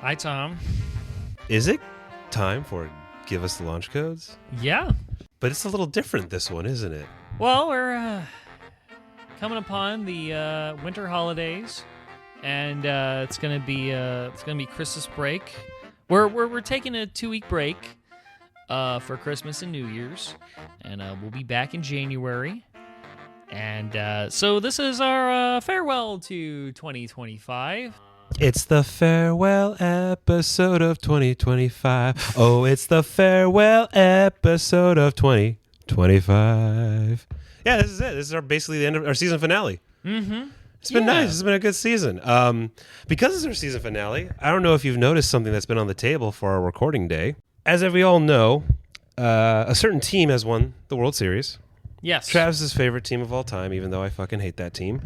Hi, Tom. Is it time for Give Us the Launch Codes? Yeah. But it's a little different, this one, isn't it? Well, we're coming upon the winter holidays, and it's gonna be Christmas break. We're taking a 2-week break for Christmas and New Year's, and we'll be back in January. And so this is our farewell to 2025. It's the farewell episode of 2025. Oh, it's the farewell episode of 2025. Yeah, this is it. This is basically the end of our season finale. Mm-hmm. It's been nice. It's been a good season. Because it's our season finale, I don't know if you've noticed something that's been on the table for our recording day. As we all know, a certain team has won the World Series. Yes. Travis's favorite team of all time, even though I fucking hate that team.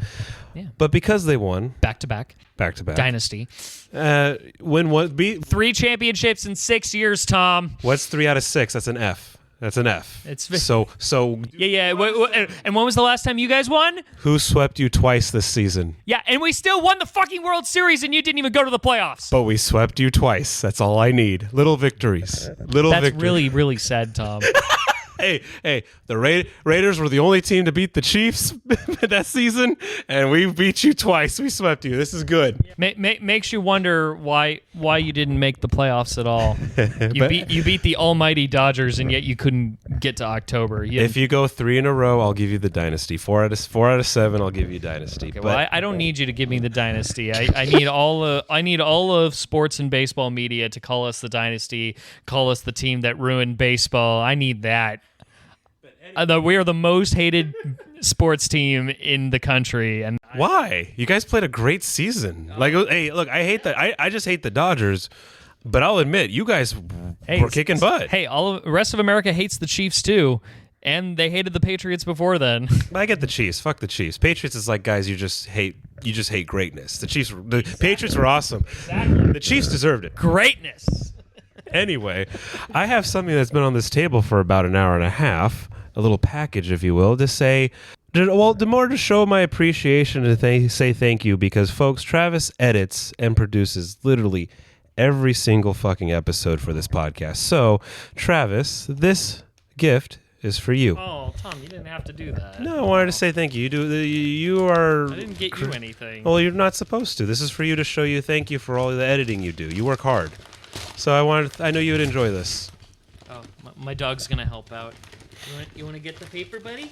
Yeah. But because they won. Back-to-back. Dynasty. 3 championships in 6 years, Tom. What's 3 out of 6? That's an F. That's an F. It's so. Yeah. And when was the last time you guys won? Who swept you twice this season? Yeah, and we still won the fucking World Series, and you didn't even go to the playoffs. But we swept you twice. That's all I need. Little victories. That's really, really sad, Tom. Hey, the Raiders were the only team to beat the Chiefs that season, and we beat you twice. We swept you. This is good. Makes you wonder why you didn't make the playoffs at all. You beat the almighty Dodgers, and yet you couldn't get to October. If you go 3 in a row, I'll give you the dynasty. 4 out of 7, I'll give you dynasty. Okay, well, I don't need you to give me the dynasty. I need all of sports and baseball media to call us the dynasty, call us the team that ruined baseball. I need that. We are the most hated sports team in the country, and why? You guys played a great season. Hey, look, I hate that. I just hate the Dodgers, but I'll admit you guys were kicking butt. Hey, the rest of America hates the Chiefs too, and they hated the Patriots before then. I get the Chiefs. Fuck the Chiefs. Patriots is like, guys, you just hate greatness. The Patriots were awesome. Exactly. The Chiefs deserved it. Greatness. Anyway, I have something that's been on this table for about an hour and a half. A little package, if you will, to say, more to show my appreciation and say thank you, because, folks, Travis edits and produces literally every single fucking episode for this podcast. So, Travis, this gift is for you. Oh, Tom, you didn't have to do that. No, I wanted to say thank you. You are... I didn't get you anything. Well, you're not supposed to. This is for you to show you thank you for all the editing you do. You work hard. So I know you would enjoy this. Oh, my dog's going to help out. You want to get the paper, buddy?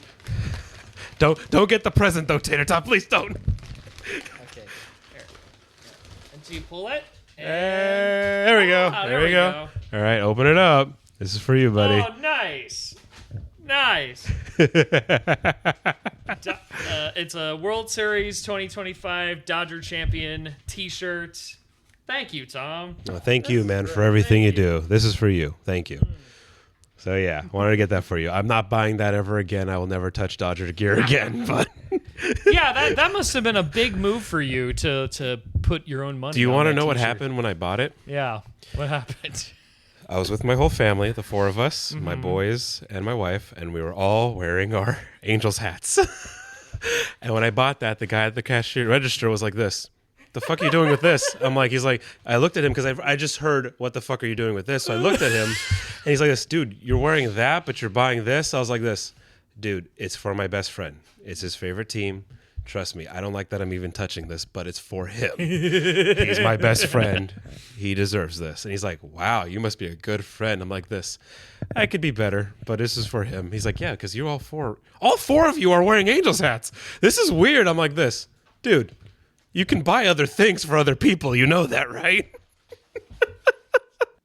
Don't get the present, though, Tater Tot. Please don't. Okay. Here. And so you pull it. There we go. There we go. All right, open it up. This is for you, buddy. Oh, nice. It's a World Series 2025 Dodger champion T-shirt. Thank you, Tom. Oh, thank you, man, for everything you do. This is for you. Thank you. So, yeah, wanted to get that for you. I'm not buying that ever again. I will never touch Dodger gear again. But yeah, that must have been a big move for you to put your own money. Do you want to know t-shirt. what happened when I bought it? Yeah, what happened? I was with my whole family, the 4 of us, my boys and my wife, and we were all wearing our Angels hats. And when I bought that, the guy at the cashier register was like this. The fuck are you doing with this? He's like, I looked at him because I just heard, what the fuck are you doing with this? So I looked at him and he's like this, dude, you're wearing that, but you're buying this? I was like this, dude, it's for my best friend. It's his favorite team. Trust me, I don't like that I'm even touching this, but it's for him. He's my best friend. He deserves this. And he's like, wow, you must be a good friend. I'm like this, I could be better, but this is for him. He's like, yeah, because you all four of you are wearing Angels hats. This is weird. I'm like this, dude. You can buy other things for other people. You know that, right?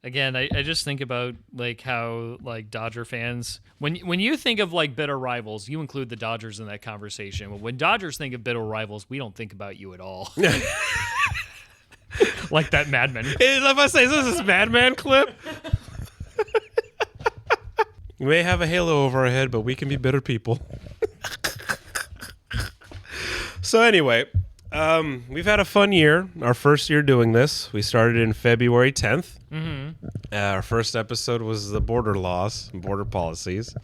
Again, I just think about how Dodger fans, when you think of bitter rivals, you include the Dodgers in that conversation. When Dodgers think of bitter rivals, we don't think about you at all. Like that Mad Men. If I say, is this Mad Men clip? We may have a halo over our head, but we can be bitter people. So anyway... we've had a fun year. Our first year doing this. We started in February 10th. Mm-hmm. Our first episode was the border laws and border policies.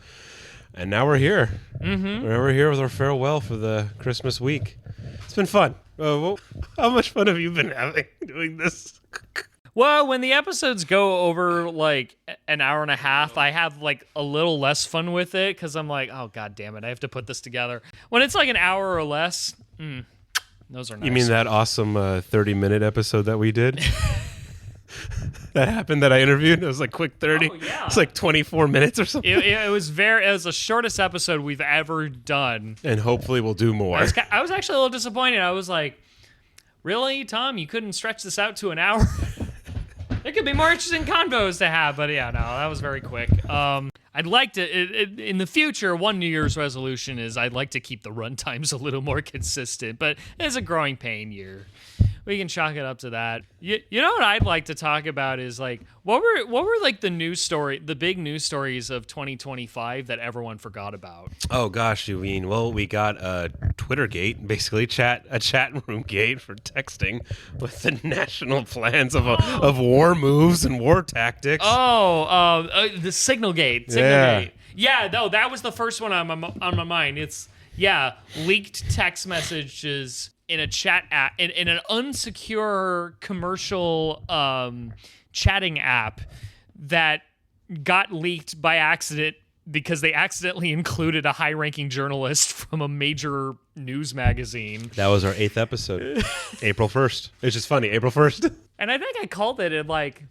And now we're here. Mm-hmm. We're here with our farewell for the Christmas week. It's been fun. How much fun have you been having doing this? Well, when the episodes go over like an hour and a half, I have like a little less fun with it because I'm like, oh god damn it, I have to put this together. When it's like an hour or less, those are nice. You mean that awesome 30-minute episode that we did? That happened that I interviewed. It was like quick 30. Oh, yeah. It's like 24 minutes or something. It was the shortest episode we've ever done. And hopefully we'll do more. I was actually a little disappointed. I was like, really, Tom? You couldn't stretch this out to an hour? There could be more interesting convos to have, but yeah, no, that was very quick. I'd like to, in the future, one New Year's resolution is I'd like to keep the run times a little more consistent, but it's a growing pain year. We can chalk it up to that. You know what I'd like to talk about is like what were like the big news stories of 2025 that everyone forgot about? Oh gosh, you mean? Well, we got a Twitter gate, basically a chat room gate for texting with the national plans of war moves and war tactics. The Signal Gate. Yeah, no, that was the first one on my mind. It's leaked text messages in a chat app, in an unsecure commercial chatting app that got leaked by accident because they accidentally included a high-ranking journalist from a major news magazine. That was our 8th episode, April 1st. It's just funny, April 1st. And I think I called it and like,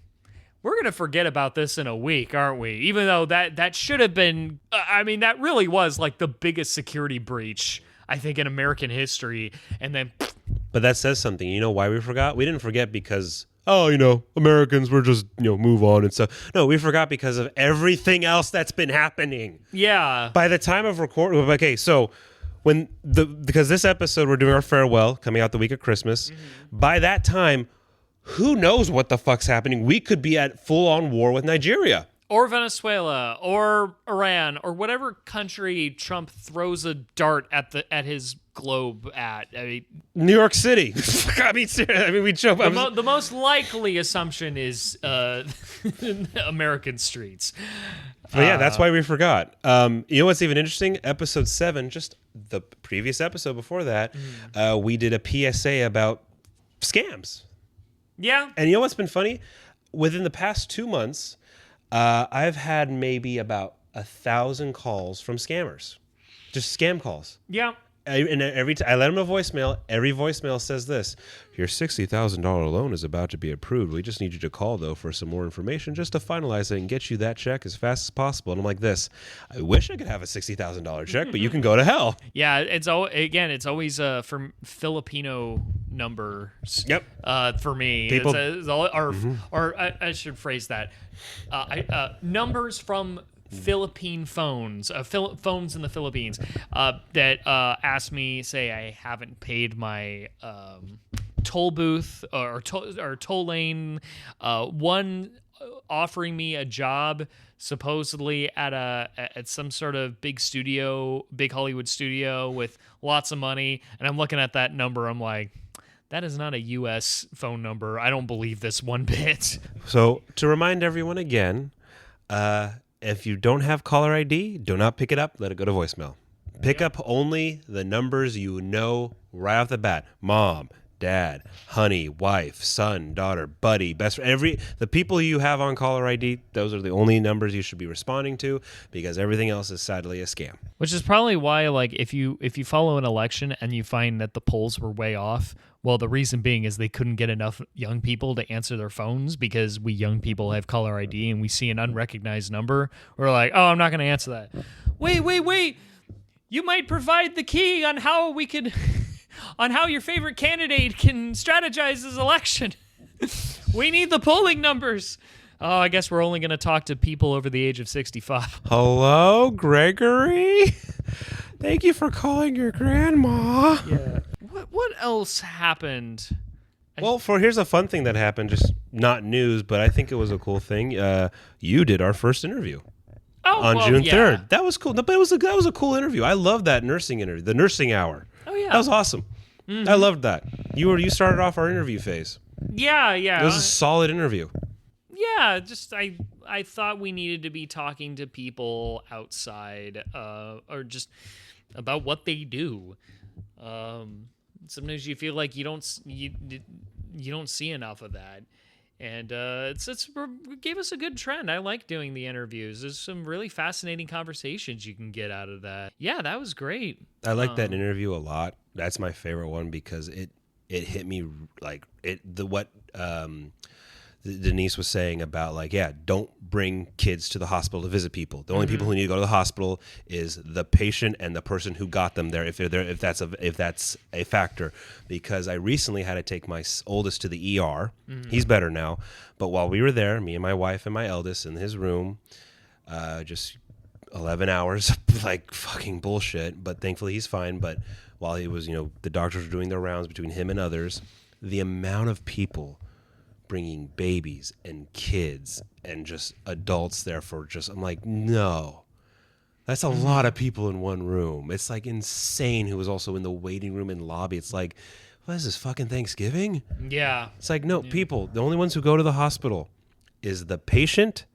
we're going to forget about this in a week, aren't we? Even though that should have been, that really was like the biggest security breach, I think, in American history. And then... But that says something. You know why we forgot? We didn't forget because, Americans were just, move on and stuff. No, we forgot because of everything else that's been happening. Yeah. By the time of recording, okay, so because this episode, we're doing our farewell, coming out the week of Christmas. Mm-hmm. By that time, who knows what the fuck's happening? We could be at full-on war with Nigeria. Or Venezuela, or Iran, or whatever country Trump throws a dart at his globe at. New York City. We joke. The most likely assumption is American streets. But yeah, that's why we forgot. You know what's even interesting? Episode 7, just the previous episode before that, we did a PSA about scams. Yeah. And you know what's been funny? Within the past 2 months, I've had maybe about 1,000 calls from scammers, just scam calls. Yeah. And every time I let them a voicemail, every voicemail says this: your $60,000 loan is about to be approved. We just need you to call though for some more information, just to finalize it and get you that check as fast as possible. And I'm like, I wish I could have a $60,000 check, but you can go to hell. Yeah, it's always from Filipino numbers. Yep. For me, People, or I should phrase that, numbers from Philippine phones, phones in the Philippines, that ask me, say I haven't paid my toll booth or toll lane. One offering me a job supposedly at some sort of big Hollywood studio with lots of money, and I'm looking at that number. I'm like, that is not a U.S. phone number. I don't believe this one bit. So to remind everyone again, if you don't have caller ID, do not pick it up. Let it go to voicemail. Pick up only the numbers you know right off the bat. Mom, dad, honey, wife, son, daughter, buddy, best friend. The people you have on caller ID, those are the only numbers you should be responding to, because everything else is sadly a scam. Which is probably why, like, if you follow an election and you find that the polls were way off, well, the reason being is they couldn't get enough young people to answer their phones, because we young people have caller ID and we see an unrecognized number. We're like, oh, I'm not going to answer that. Wait. You might provide the key on how we could, on how your favorite candidate can strategize his election. We need the polling numbers. Oh, I guess we're only going to talk to people over the age of 65. Hello, Gregory? Thank you for calling your grandma. Yeah. What else happened? Well, here's a fun thing that happened, just not news, but I think it was a cool thing. You did our first interview on June 3rd. That was cool. No, but that was a cool interview. I love that nursing interview, the nursing hour. Oh yeah, that was awesome. Mm-hmm. I loved that. You started off our interview phase. Yeah. It was a solid interview. Yeah, just I thought we needed to be talking to people outside, or just about what they do. Sometimes you feel like you don't see enough of that. And it gave us a good trend. I like doing the interviews. There's some really fascinating conversations you can get out of that. Yeah, that was great. I like that interview a lot. That's my favorite one because it hit me like what Denise was saying about like, yeah, don't bring kids to the hospital to visit people. The only people who need to go to the hospital is the patient and the person who got them there, if they're there, if that's a factor. Because I recently had to take my oldest to the ER. He's better now, but while we were there, me and my wife and my eldest in his room, just 11 hours like fucking bullshit. But thankfully he's fine. But while he was, the doctors were doing their rounds between him and others, the amount of people bringing babies and kids and just adults there for I'm like, no, that's a lot of people in one room. It's like insane. Who was also in the waiting room and lobby. It's like, what is this, fucking Thanksgiving? Yeah. It's like, no, people, the only ones who go to the hospital is the patient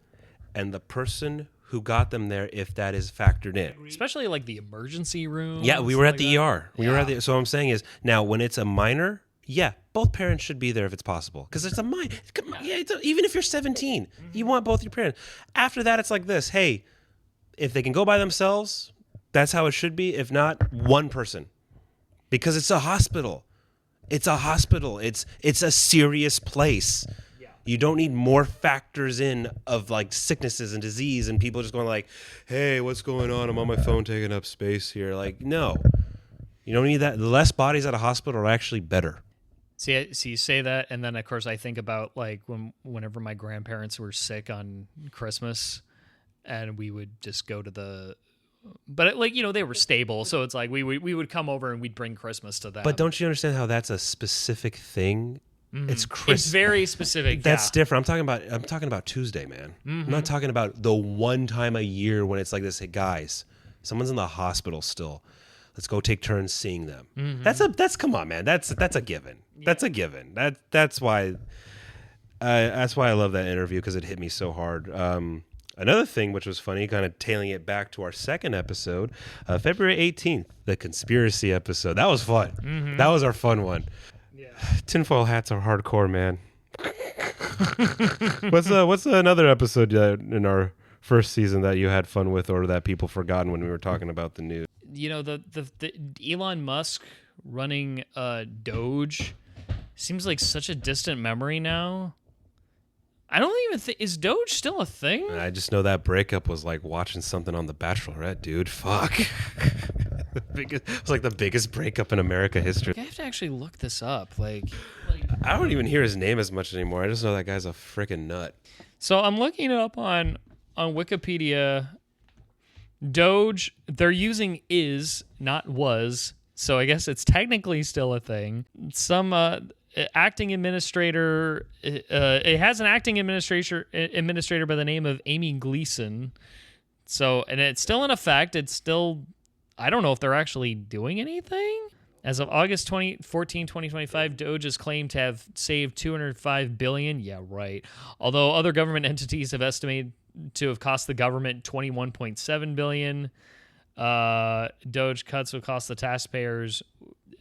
and the person who got them there, if that is factored in. Especially like the emergency room. Yeah, we were at the ER. So what I'm saying is, now when it's a minor, yeah, both parents should be there if it's possible. Because it's a minor. Yeah, even if you're 17, you want both your parents. After that, it's like this. Hey, if they can go by themselves, that's how it should be. If not, one person. Because it's a hospital. It's a hospital. It's a serious place. Yeah. You don't need more factors in of like sicknesses and disease and people just going like, hey, what's going on? I'm on my phone taking up space here. Like, no. You don't need that. The less bodies at a hospital are actually better. See, you say that, and then of course I think about like whenever my grandparents were sick on Christmas, and we would just go to but like they were stable, so it's like we would come over and we'd bring Christmas to them. But don't you understand how that's a specific thing? It's It's very specific. That's different. I'm talking about Tuesday, man. I'm not talking about the one time a year when it's like this. Hey, guys, someone's in the hospital still. Let's go take turns seeing them. That's come on, man. That's a given. Yeah. That's a given. That's why I love that interview, because it hit me so hard. Another thing which was funny, kind of tailing it back to our second episode, February 18th, the conspiracy episode. That was fun. That was our fun one. Yeah. Tinfoil hats are hardcore, man. What's another episode in our first season that you had fun with, or that people forgotten when we were talking about the news? The Elon Musk running Doge seems like such a distant memory now. I don't even think, is Doge still a thing? I just know that breakup was like watching something on The Bachelorette, dude. Fuck. It was like the biggest breakup in America history. I have to actually look this up. Like I don't even hear his name as much anymore. I just know that guy's a freaking nut. So I'm looking it up on Wikipedia. Doge, they're using is, not was, so I guess it's technically still a thing. Some acting administrator, it has an acting administrator by the name of Amy Gleason. So, and it's still in effect. It's still, I don't know if they're actually doing anything. As of August 2025, Doge is claimed to have saved $205 billion. Yeah, right. Although other government entities have estimated to have cost the government $21.7 billion. Doge cuts will cost the taxpayers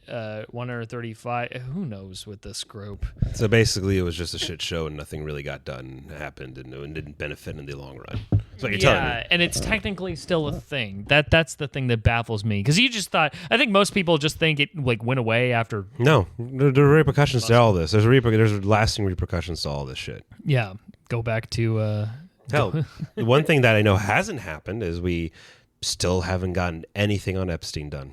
$135. Who knows with this group? So basically, it was just a shit show, and nothing really got done, happened, and didn't benefit in the long run. That's what you're telling me. Yeah, and it's technically still a thing. That's the thing that baffles me, because you just thought. I think most people just think it like went away after. No, there are repercussions to all this. There's lasting repercussions to all this shit. Yeah, go back to. Hell, the one thing that I know hasn't happened is we still haven't gotten anything on Epstein done.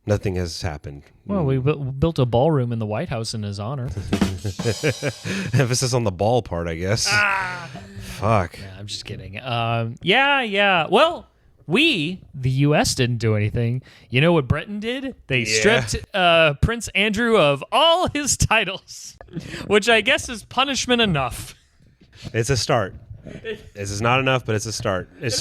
Nothing has happened. Well, we built a ballroom in the White House in his honor. Emphasis on the ball part, I guess. Fuck. Yeah, I'm just kidding. Yeah. Well, the U.S. didn't do anything. You know what Britain did? They stripped Prince Andrew of all his titles, which I guess is punishment enough. It's a start. This is not enough, but it's a start. It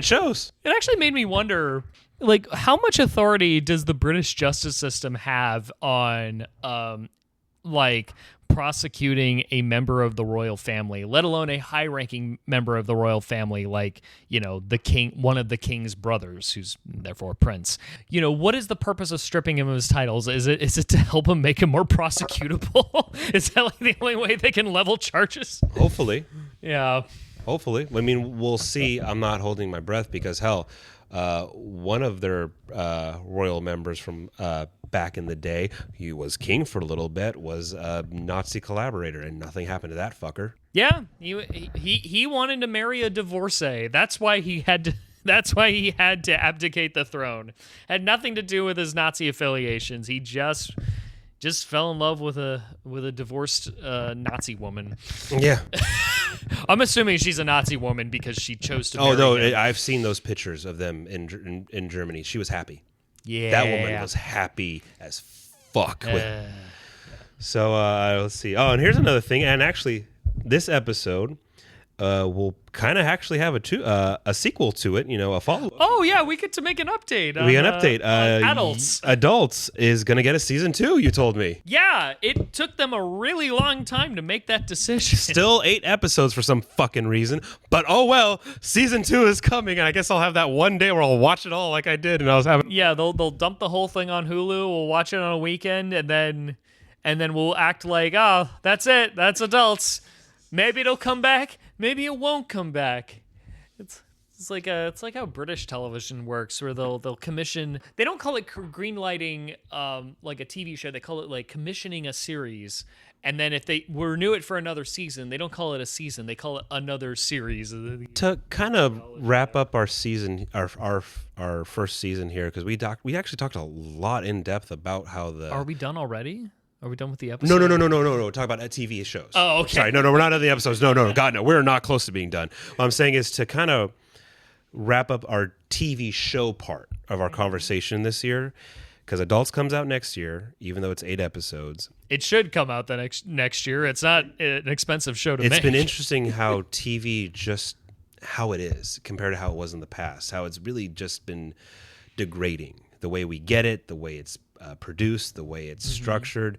shows. It actually made me wonder, like, how much authority does the British justice system have on, like, prosecuting a member of the royal family, let alone a high-ranking member of the royal family, like, the king, one of the king's brothers, who's therefore a prince. What is the purpose of stripping him of his titles? Is it to help him make him more prosecutable? Is that like the only way they can level charges? Hopefully. Yeah. Hopefully. I mean, we'll see. I'm not holding my breath because, hell, one of their royal members from back in the day, he was king for a little bit, was a Nazi collaborator, and nothing happened to that fucker. Yeah, he wanted to marry a divorcee. That's why he had to. That's why he had to abdicate the throne. Had nothing to do with his Nazi affiliations. He just fell in love with a divorced Nazi woman. Yeah. I'm assuming she's a Nazi woman because she chose to marry him. I've seen those pictures of them in Germany. She was happy. Yeah. That woman was happy as fuck. So let's see. Oh, and here's another thing. And actually, this episode will kind of actually have a sequel to it, a follow-up. Oh, yeah, we get to make an update. We get an update. Adults. Adults is going to get a season 2, you told me. Yeah, it took them a really long time to make that decision. Still 8 episodes for some fucking reason, but oh well, season 2 is coming, and I guess I'll have that one day where I'll watch it all like I did, and I was having... Yeah, they'll dump the whole thing on Hulu, we'll watch it on a weekend, and then we'll act like, oh, that's it, that's Adults. Maybe it'll come back. Maybe it won't come back. It's like how British television works, where they'll commission. They don't call it greenlighting like a TV show. They call it like commissioning a series. And then if they renew it for another season, they don't call it a season. They call it another series. To kind of wrap up our season, our first season here, because we actually talked a lot in depth about how the. Are we done already? Are we done with the episode? No. Talk about TV shows. Oh, okay. Sorry, no, we're not on the episodes. No. God, no. We're not close to being done. What I'm saying is to kind of wrap up our TV show part of our conversation this year, because Adults comes out next year, even though it's 8 episodes. It should come out the next year. It's not an expensive show to make. It's been interesting how TV how it is compared to how it was in the past, how it's really just been degrading. The way we get it, the way it's produced, the way it's structured,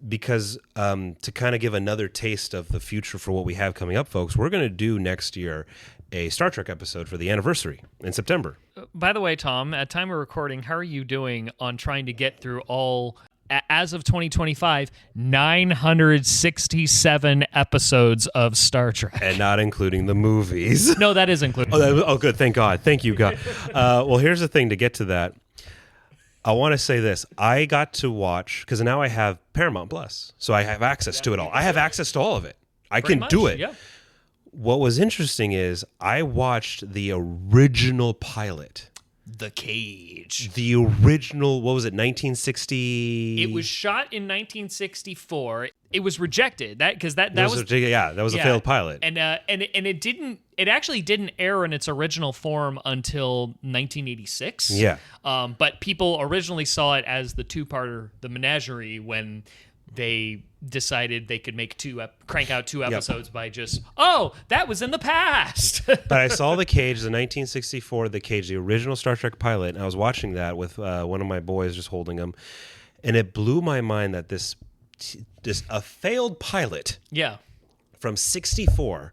because to kind of give another taste of the future for what we have coming up, folks, we're going to do next year a Star Trek episode for the anniversary in September. By the way, Tom, at time of recording, how are you doing on trying to get through all, as of 2025, 967 episodes of Star Trek? And not including the movies. No, that is included. Oh, good. Thank God. Thank you, God. Well, here's the thing to get to that. I want to say this. I got to watch, because now I have Paramount Plus, so I have access to it all. I have access to all of it. I can do it. Yeah. What was interesting is I watched the original pilot. The Cage. The original, what was it, 1960? It was shot in 1964. It was rejected. That was a failed pilot. And it actually didn't air in its original form until 1986. Yeah. But people originally saw it as the two-parter, The Menagerie, when they decided they could make crank out 2 episodes by just, that was in the past. But I saw The Cage, the 1964 The Cage, the original Star Trek pilot, and I was watching that with one of my boys, just holding him, and it blew my mind that this a failed pilot, from 64.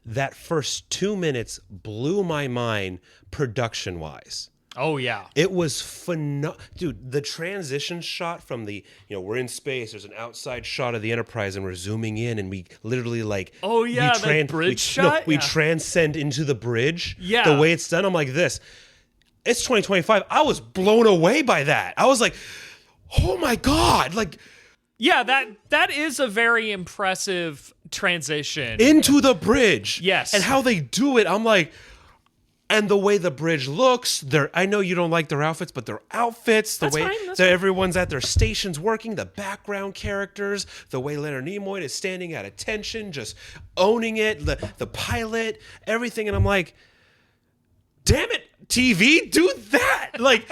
That first 2 minutes blew my mind production wise. Oh, yeah. It was phenomenal. Dude, the transition shot from the, we're in space, there's an outside shot of the Enterprise, and we're zooming in, and we literally that bridge shot? We transcend into the bridge. Yeah. The way it's done, I'm like this. It's 2025. I was blown away by that. I was like, oh my God. Like, yeah, that is a very impressive transition. Into the bridge. Yes. And how they do it, I'm like... And the way the bridge looks, I know you don't like their outfits, but their outfits, the way everyone's at their stations working, the background characters, the way Leonard Nimoy is standing at attention, just owning it, the pilot, everything. And I'm like, damn it, TV, do that. Like,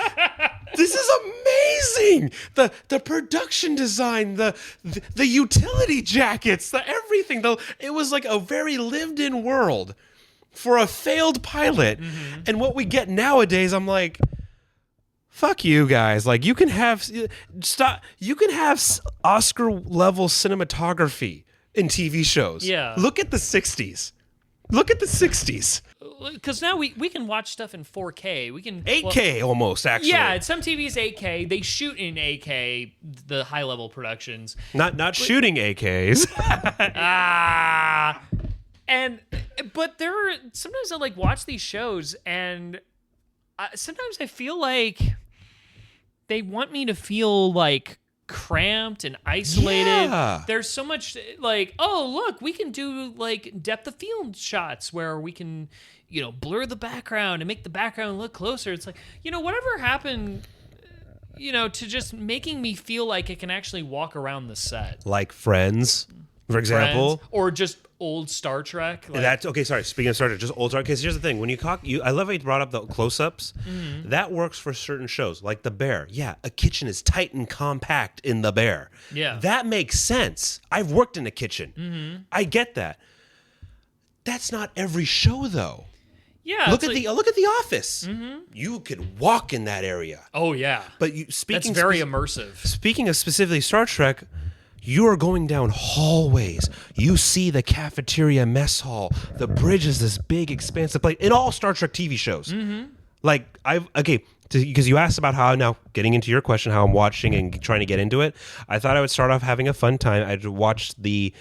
this is amazing. The production design, the utility jackets, the everything. It was like a very lived-in world for a failed pilot. And what we get nowadays, I'm like, fuck you guys. Like, you can have Oscar level cinematography in TV shows. Yeah. Look at the 60s. Look at the 60s. Because now we can watch stuff in 4K. We can 8K almost, actually. Yeah, some TVs 8K. They shoot in 8K, the high level productions. Not shooting AKs. But there are sometimes I like watch these shows, and sometimes I feel like they want me to feel like cramped and isolated. Yeah. There's so much like, oh look, we can do like depth of field shots where we can, blur the background and make the background look closer. It's like, whatever happened, to just making me feel like I can actually walk around the set. Like Friends, for example. Friends, or just old Star Trek. Like, That's okay. Sorry. Speaking of Star Trek, just old Star Trek. Because here's the thing: when I love how you brought up the close-ups. Mm-hmm. That works for certain shows, like The Bear. Yeah, a kitchen is tight and compact in The Bear. Yeah, that makes sense. I've worked in a kitchen. Mm-hmm. I get that. That's not every show, though. Yeah, look at the Office. Mm-hmm. You could walk in that area. Oh yeah, but that's very immersive. Speaking of specifically Star Trek. You are going down hallways. You see the cafeteria mess hall. The bridge is this big, expansive place. In all Star Trek TV shows. Mm-hmm. Because you asked about how, now getting into your question, how I'm watching and trying to get into it, I thought I would start off having a fun time. I'd watch the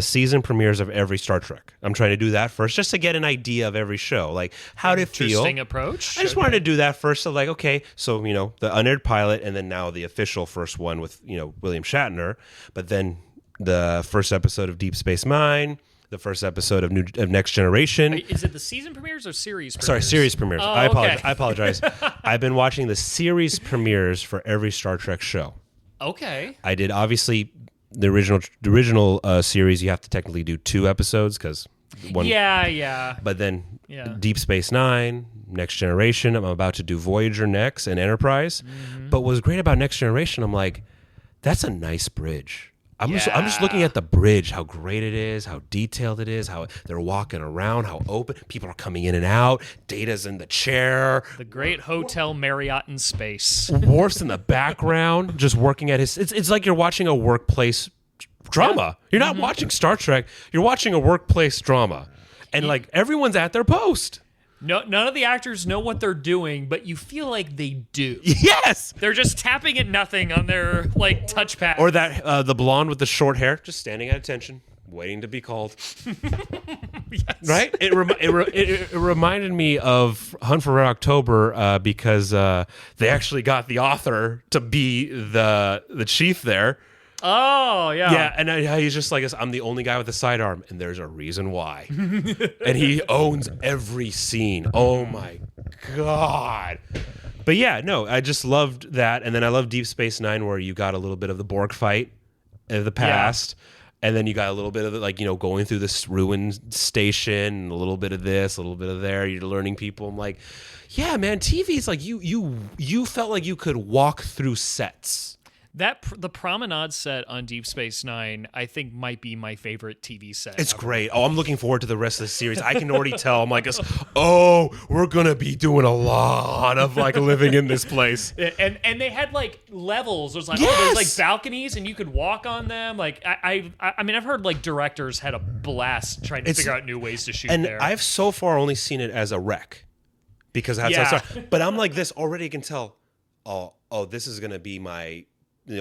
season premieres of every Star Trek. I'm trying to do that first, just to get an idea of every show. Like, how did it feel? Interesting approach. I just wanted to do that first. So, like, okay, so, the unaired pilot, and then now the official first one with, William Shatner. But then the first episode of Deep Space Nine, the first episode of Next Generation. Is it the season premieres or series premieres? Sorry, series premieres. Oh, I apologize. I've been watching the series premieres for every Star Trek show. Okay. I did, obviously... The original series, you have to technically do 2 episodes because one. Yeah. But then Deep Space Nine, Next Generation. I'm about to do Voyager next and Enterprise. Mm-hmm. But what was great about Next Generation, I'm like, that's a nice bridge. I'm just looking at the bridge, how great it is, how detailed it is, how they're walking around, how open people are coming in and out. Data's in the chair. The great Hotel Marriott in space. Worf's in the background, just working at his. It's like you're watching a workplace drama. You're not watching Star Trek. You're watching a workplace drama, and like everyone's at their post. No, none of the actors know what they're doing, but you feel like they do. Yes, they're just tapping at nothing on their touchpad. Or that the blonde with the short hair, just standing at attention, waiting to be called. Yes. Right? It reminded me of Hunt for Red October because they actually got the author to be the chief there. Oh, yeah. Yeah, and he's just like, I'm the only guy with a sidearm, and there's a reason why. And he owns every scene. Oh, my God. But yeah, no, I just loved that. And then I love Deep Space Nine, where you got a little bit of the Borg fight of the past. Yeah. And then you got a little bit of it, going through this ruined station, and a little bit of this, a little bit of there. You're learning people. I'm like, yeah, man, TV is like you felt like you could walk through sets. The promenade set on Deep Space Nine, I think, might be my favorite TV set. It's ever. great. Oh, I'm looking forward to the rest of the series. I can already tell. I'm like, we're gonna be doing a lot of living in this place. And they had levels. It was yes! there's balconies, and you could walk on them. I mean, I've heard directors had a blast trying to figure out new ways to shoot there. I've so far only seen it as a wreck because that's how I started. But I'm like this already. I can tell. Oh, this is gonna be my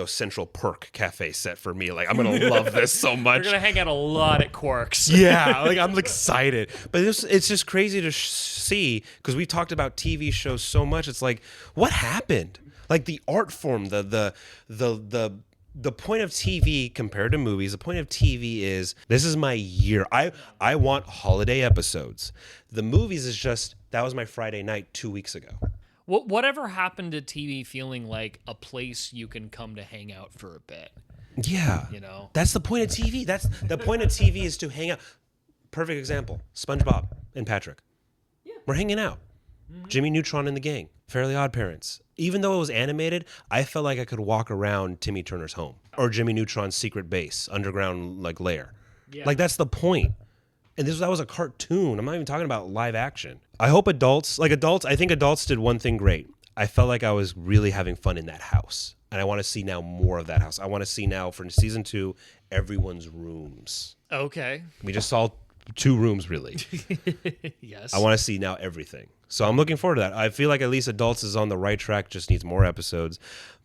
Central Perk cafe set for me. I'm gonna love this so much. You're gonna hang out a lot at Quarks. Yeah, I'm excited. But it's just crazy to see because we talked about TV shows so much. It's like, what happened? The art form, the point of TV compared to movies. The point of TV is this is my year. I want holiday episodes. The movies is just that was my Friday night 2 weeks ago. Whatever happened to TV feeling like a place you can come to hang out for a bit? Yeah. That's the point of TV. That's the point of TV is to hang out. Perfect example. SpongeBob and Patrick. Yeah. We're hanging out. Mm-hmm. Jimmy Neutron and the gang. Fairly Odd Parents. Even though it was animated, I felt like I could walk around Timmy Turner's home or Jimmy Neutron's secret base, underground lair. Yeah. That's the point. And that was a cartoon. I'm not even talking about live action. I hope adults, I think adults did one thing great. I felt like I was really having fun in that house. And I want to see now more of that house. I want to see now for season 2, everyone's rooms. Okay. We just saw 2 rooms, really. Yes. I want to see now everything. So I'm looking forward to that. I feel like at least Adults is on the right track, just needs more episodes.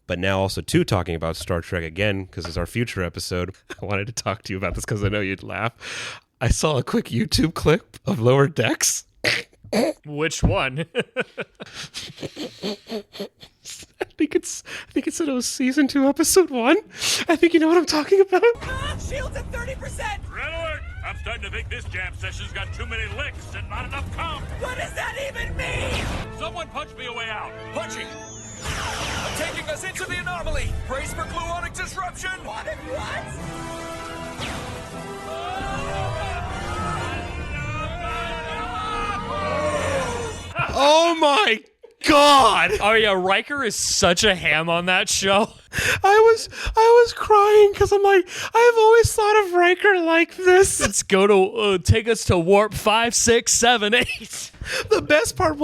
But now also, too, talking about Star Trek again, because it's our future episode. I wanted to talk to you about this because I know you'd laugh. I saw a quick YouTube clip of Lower Decks. Which one? I think it said it was season 2, episode 1. I think you know what I'm talking about. Shields at 30%! Red alert! I'm starting to think this jam session's got too many licks and not enough comp. What does that even mean? Someone punch me a way out. Punching! Taking us into the anomaly! Brace for gluonic disruption! What? Oh my God! Oh yeah, Riker is such a ham on that show. I was crying because I'm like, I've always thought of Riker like this. Let's go to take us to warp 5, 6, 7, 8. The best part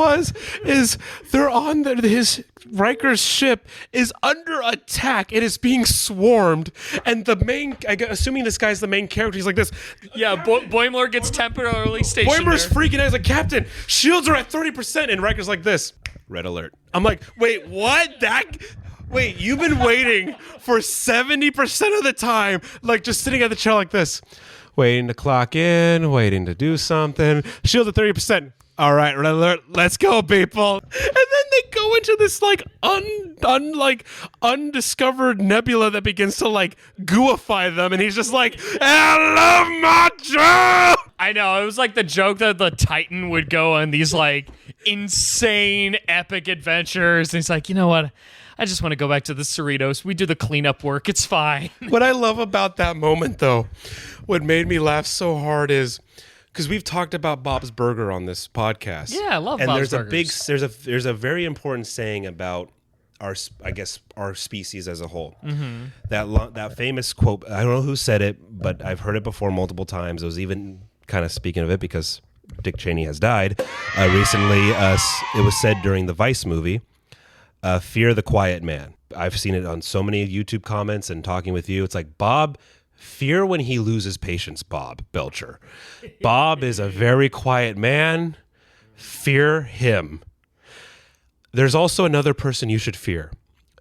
is they're on his Riker's ship is under attack. It is being swarmed, and the main, assuming this guy's the main character, he's like this. Yeah, Boimler gets temporarily stationed. Boimler's there. freaking out. He's like, Captain, shields are at 30%, and Riker's like this. Red alert. I'm like, wait, what? Wait, you've been waiting for 70% of the time, like just sitting at the chair like this, waiting to clock in, waiting to do something. Shield at 30%. All right, red alert. Let's go, people. And then they go into this like undiscovered nebula that begins to like gooify them, and he's just like, I love my job. I know, it was like the joke that the Titan would go on these like insane epic adventures, and he's like, you know what? I just want to go back to the Cerritos. We do the cleanup work. It's fine. What I love about that moment, though, what made me laugh so hard is because we've talked about Bob's Burger on this podcast. Yeah, I love and Bob's Burgers. There's a very important saying about our species as a whole. Mm-hmm. That famous quote. I don't know who said it, but I've heard it before multiple times. It was even kind of speaking of it because Dick Cheney has died recently. It was said during the Vice movie. Fear the quiet man. I've seen it on so many YouTube comments and talking with you. It's like, Bob, fear when he loses patience, Bob Belcher. Bob is a very quiet man. Fear him. There's also another person you should fear.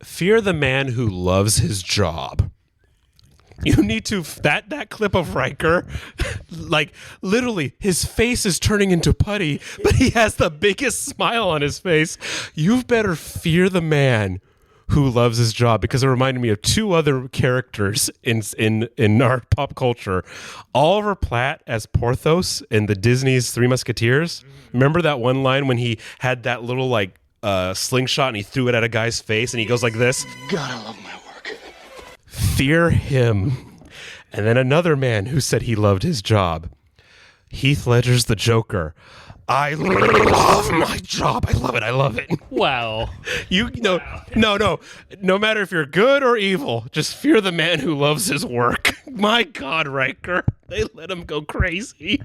Fear the man who loves his job. You need to, that clip of Riker, like literally his face is turning into putty, but he has the biggest smile on his face. You better fear the man who loves his job, because it reminded me of 2 other characters in our pop culture. Oliver Platt as Porthos in the Disney's Three Musketeers. Remember that one line when he had that little like slingshot and he threw it at a guy's face and he goes like this? God, I love my work. Fear him. And then another man who said he loved his job. Heath Ledger's the Joker. I love my job. I love it. Wow. No matter if you're good or evil, just fear the man who loves his work. My God, Riker. They let him go crazy.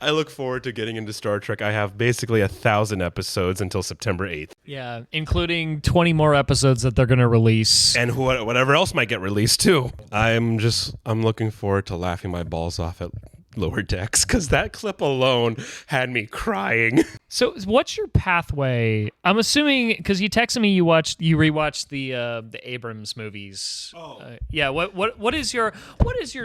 I look forward to getting into Star Trek. I have basically 1,000 episodes until September 8th. Yeah, including 20 more episodes that they're going to release. And whatever else might get released, too. I'm looking forward to laughing my balls off at Lower Decks, because that clip alone had me crying. So what's your pathway? I'm assuming, because you texted me you rewatched the Abrams movies. Oh. Yeah. What is your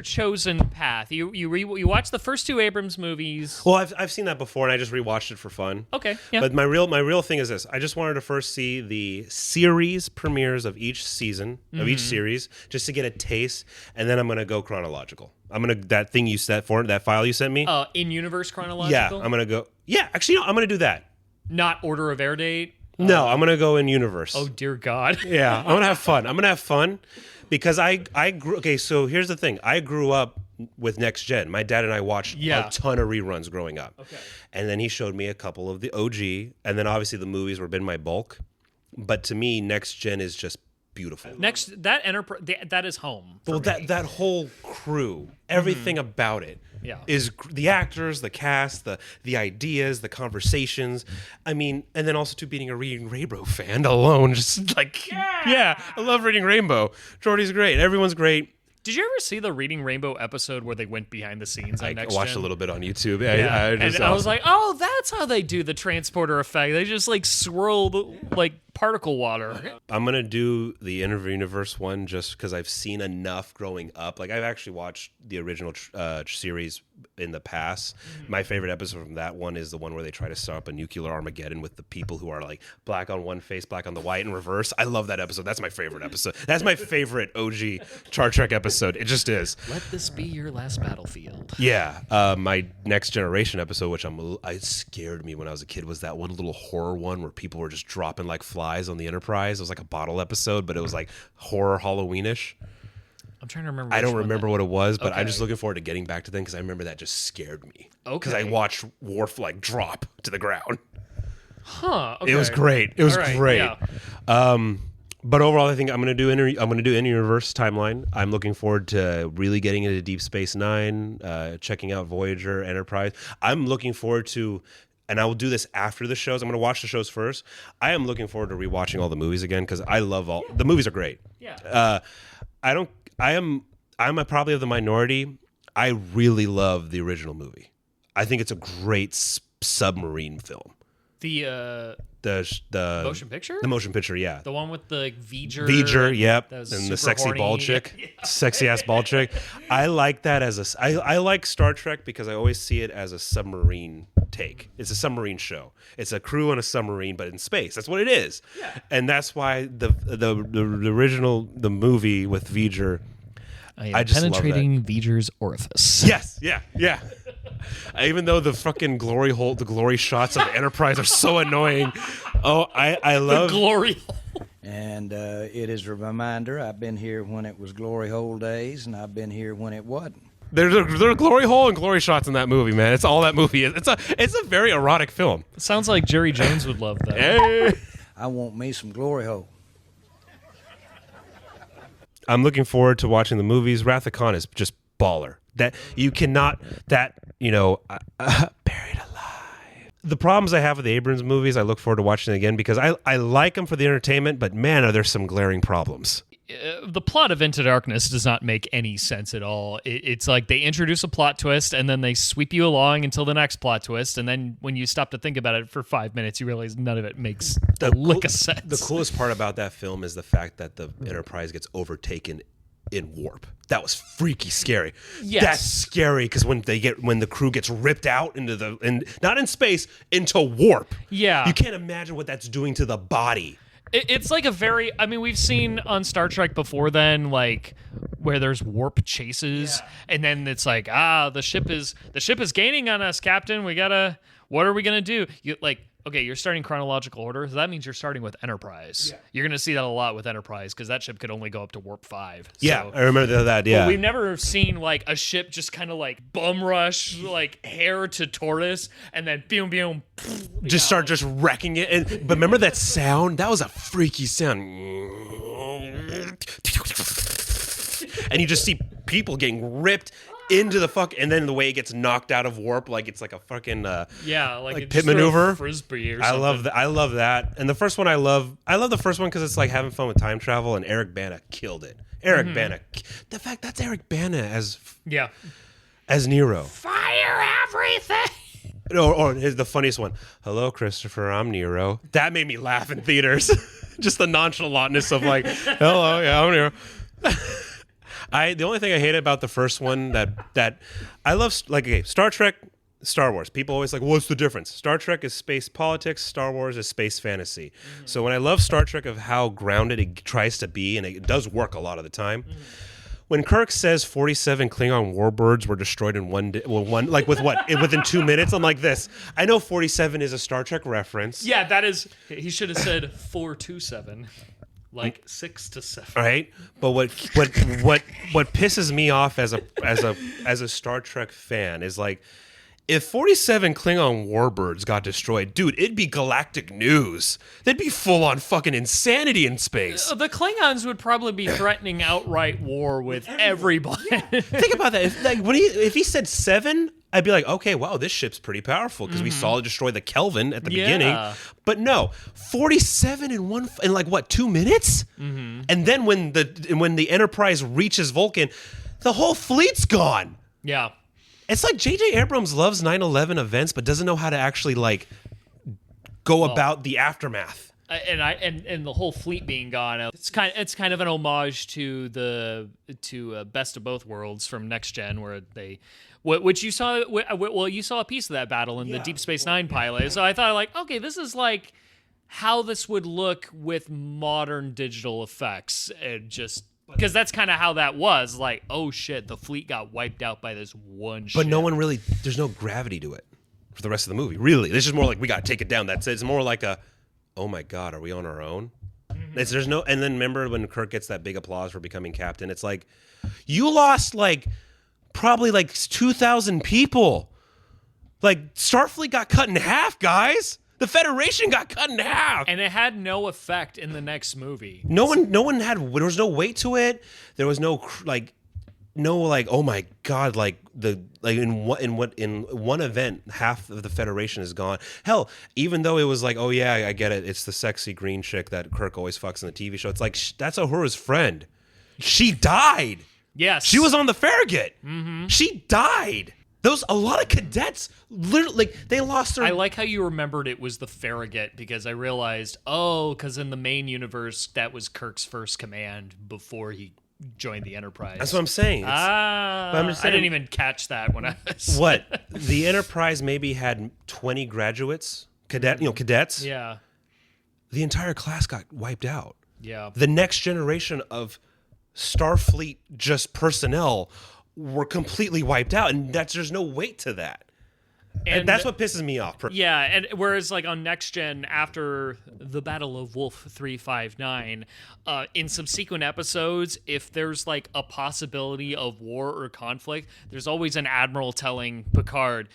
chosen path? You watched the first 2 Abrams movies. Well, I've seen that before, and I just rewatched it for fun. Okay. Yeah. But my real thing is this: I just wanted to first see the series premieres of each season of each series, just to get a taste, and then I'm gonna go chronological. That thing you set for that file you sent me. In universe chronological. Yeah, I'm gonna go. Yeah, actually, no, I'm gonna do that. Not order of air date. No, I'm gonna go in universe. Oh dear God. Yeah, I'm gonna have fun. Because I grew. Okay, so here's the thing: I grew up with Next Gen. My dad and I watched a ton of reruns growing up. Okay. And then he showed me a couple of the OG, and then obviously the movies were been my bulk. But to me, Next Gen is just beautiful. Next, that Enterprise, that is home. Well, that whole crew, everything about it is the actors, the cast, the ideas, the conversations. I mean, and then also being a Reading Rainbow fan alone, just like, I love Reading Rainbow. Jordy's great. Everyone's great. Did you ever see the Reading Rainbow episode where they went behind the scenes on Next watched Gen? a little bit on YouTube. I was like, oh, that's how they do the transporter effect. They just like swirl like particle water. I'm going to do the Inter-Universe one just because I've seen enough growing up. Like, I've actually watched the original series in the past. My favorite episode from that one is the one where they try to start up a nuclear Armageddon with the people who are like black on one face, black on the white in reverse. I love that episode. That's my favorite episode. That's my favorite OG Star Trek episode. It just is. Let this be your last battlefield. Yeah. My Next Generation episode, which it scared me when I was a kid, was that one little horror one where people were just dropping like flies on the Enterprise. It was like a bottle episode, but it was like horror Halloweenish. I'm trying to remember. I don't remember what it was, but I'm just looking forward to getting back to them because I remember that just scared me. Okay. Because I watched Worf like drop to the ground. Huh. Okay. It was great. It was great. Yeah. But overall, I think I'm gonna do in-universe timeline. I'm looking forward to really getting into Deep Space Nine, checking out Voyager, Enterprise. I'm looking forward to. And I will do this after the shows. I'm going to watch the shows first. I am looking forward to rewatching all the movies again because I love the movies are great. Yeah. I'm probably of the minority. I really love the original movie. I think it's a great submarine film. The motion picture? The motion picture, yeah. The one with the V'ger, yep. And the sexy horny bald chick. Sexy ass bald chick. I like that I like Star Trek because I always see it as a submarine take. It's a submarine show. It's a crew on a submarine, but in space. That's what it is. Yeah. And that's why the original movie with V'ger, I just penetrating love that. V'ger's orifice. Yes, yeah. Even though the fucking the glory shots of Enterprise are so annoying. Oh, I love the glory hole. And it is a reminder, I've been here when it was glory hole days, and I've been here when it wasn't. There's a glory hole and glory shots in that movie, man. It's all that movie is. It's a very erotic film. Sounds like Jerry Jones would love that. Hey. I want me some glory hole. I'm looking forward to watching the movies. Wrath of Khan is just baller. Buried alive. The problems I have with the Abrams movies, I look forward to watching again because I like them for the entertainment, but man, are there some glaring problems. The plot of Into Darkness does not make any sense at all. It's like they introduce a plot twist and then they sweep you along until the next plot twist, and then when you stop to think about it for 5 minutes, you realize none of it makes a lick of sense. The coolest part about that film is the fact that the Enterprise gets overtaken in warp. That was freaky scary. Yes. That's scary because when the crew gets ripped out not in space, into warp. Yeah. You can't imagine what that's doing to the body. It's like we've seen on Star Trek before then, like where there's warp chases, and then it's like, the ship is gaining on us, Captain. What are we gonna do? You're starting chronological order. So that means you're starting with Enterprise. Yeah. You're gonna see that a lot with Enterprise because that ship could only go up to warp 5. So. Yeah, I remember that. Yeah, but we've never seen like a ship just kind of like bum rush like hair to tortoise and then boom boom. Start just wrecking it. But remember that sound? That was a freaky sound. And you just see people getting ripped into the and then the way it gets knocked out of warp, like it's like a fucking like pit maneuver, frisbee or something. I love that. And the first one I love the first one because it's like having fun with time travel, and Eric Bana killed it. Eric Bana, the fact that's Eric Bana as Nero. Fire everything. Or the funniest one. Hello, Christopher. I'm Nero. That made me laugh in theaters. Just the nonchalantness of like, hello, yeah, I'm Nero. The only thing I hate about the first one that I love, Star Trek, Star Wars. People always like, what's the difference? Star Trek is space politics. Star Wars is space fantasy. Mm-hmm. So when I love Star Trek of how grounded it tries to be, and it does work a lot of the time. Mm-hmm. When Kirk says 47 Klingon warbirds were destroyed in one day, within 2 minutes, I'm like this. I know 47 is a Star Trek reference. Yeah, that is. He should have said 427, like 6 to 7. Right, but what pisses me off as a Star Trek fan is like, if 47 Klingon warbirds got destroyed, dude, it'd be galactic news. There'd be full-on fucking insanity in space. The Klingons would probably be threatening outright war with everybody. Think about that. If he said 7, I'd be like, okay, wow, this ship's pretty powerful because we saw it destroy the Kelvin at the beginning. But no, 47 in like what, 2 minutes? And then when the Enterprise reaches Vulcan, the whole fleet's gone. Yeah. It's like J.J. Abrams loves 9/11 events, but doesn't know how to actually like go about the aftermath. And the whole fleet being gone. It's kind of an homage to Best of Both Worlds from Next Gen, where which you saw. Well, you saw a piece of that battle in the Deep Space Nine pilot. So I thought, like, okay, this is like how this would look with modern digital effects, and just. Because that's kind of how that was. Like, oh shit, the fleet got wiped out by this one ship. But no one really, there's no gravity to it for the rest of the movie. Really. It's just more like, we got to take it down. That's it. It's more like oh my God, are we on our own? There's no, and then remember when Kirk gets that big applause for becoming captain? It's like, you lost like, probably like 2,000 people. Like, Starfleet got cut in half, guys. The Federation got cut in half, and it had no effect in the next movie. No one had. There was no weight to it. There was no oh my God, in one event, half of the Federation is gone. Hell, even though it was like, oh yeah, I get it. It's the sexy green chick that Kirk always fucks in the TV show. It's like that's Uhura's friend. She died. Yes, she was on the Farragut. She died. A lot of cadets, literally, they lost their... I like how you remembered it was the Farragut, because I realized, because in the main universe, that was Kirk's first command before he joined the Enterprise. That's what I'm saying. I didn't even catch that when I was... What? The Enterprise maybe had 20 graduates, cadets. Yeah. The entire class got wiped out. Yeah. The next generation of Starfleet just personnel were completely wiped out, and there's no weight to that. And that's what pisses me off. Yeah, and whereas like on Next Gen, after the Battle of Wolf 359, in subsequent episodes, if there's like a possibility of war or conflict, there's always an admiral telling Picard,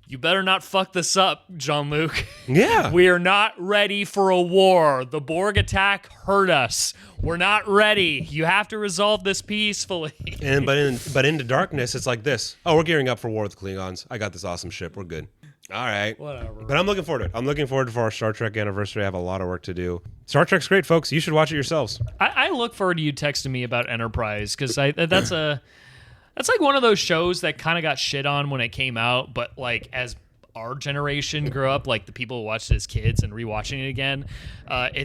you better not fuck this up, Jean-Luc. Yeah. We are not ready for a war. The Borg attack hurt us. We're not ready. You have to resolve this peacefully. But into darkness, it's like this. Oh, we're gearing up for war with the Klingons. I got this awesome ship. We're good. All right. Whatever. But I'm looking forward to it. I'm looking forward for our Star Trek anniversary. I have a lot of work to do. Star Trek's great, folks. You should watch it yourselves. I look forward to you texting me about Enterprise, because that's like one of those shows that kind of got shit on when it came out, but like as our generation grew up, like the people who watched it as kids and rewatching it again,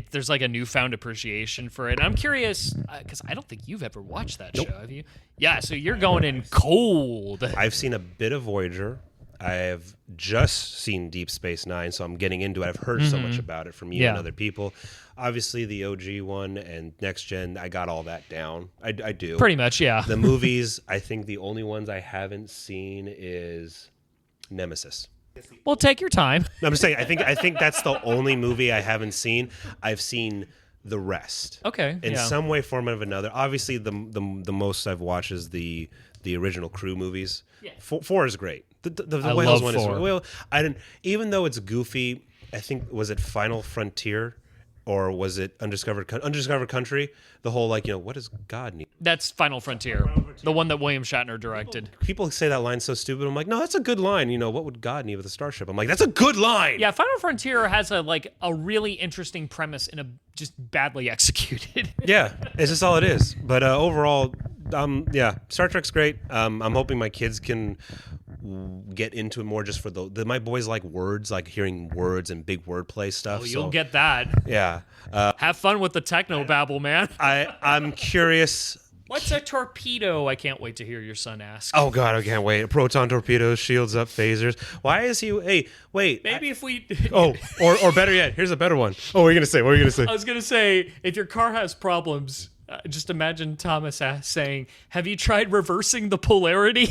there's like a newfound appreciation for it. And I'm curious, because I don't think you've ever watched that show, have you? Yeah, so you're going in cold. I've seen a bit of Voyager. I have just seen Deep Space Nine, so I'm getting into it. I've heard so much about it from you and other people. Obviously, the OG one and Next Gen, I got all that down. I do. Pretty much, yeah. The movies, I think the only ones I haven't seen is Nemesis. Well, take your time. No, I'm just saying, I think that's the only movie I haven't seen. I've seen the rest. Okay. In some way, form, of another. Obviously, the most I've watched is the original Crew movies. Yeah. 4 is great. The I Whales love one 4. is well. I didn't, even though it's goofy. I think, was it Final Frontier, or was it Undiscovered Country? The whole what does God need? That's Final Frontier, the one that William Shatner directed. People say that line's so stupid. I'm like, no, that's a good line. What would God need with a starship? I'm like, that's a good line. Yeah, Final Frontier has a really interesting premise and just badly executed. Yeah, it's just all it is. But overall, Star Trek's great. I'm hoping my kids can get into it more, just for my boys like words, like hearing words and big wordplay stuff. Oh, you'll get that. Yeah. Have fun with the techno babble, man. I'm curious. What's a torpedo? I can't wait to hear your son ask. Oh God, I can't wait. Proton torpedoes, shields up, phasers. Why is he? Hey, wait. Maybe if we. or better yet, here's a better one. Oh, what are you gonna say? What are you gonna say? I was gonna say, if your car has problems, just imagine Thomas saying, "Have you tried reversing the polarity?"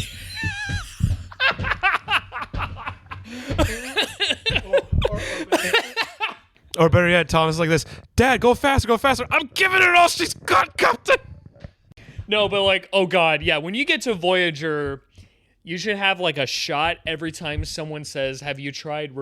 Or better yet, Thomas like this: Dad, go faster, go faster. I'm giving it all she's got, Captain. No, but oh God, yeah. When you get to Voyager, You should have like a shot every time someone says, "Have you tried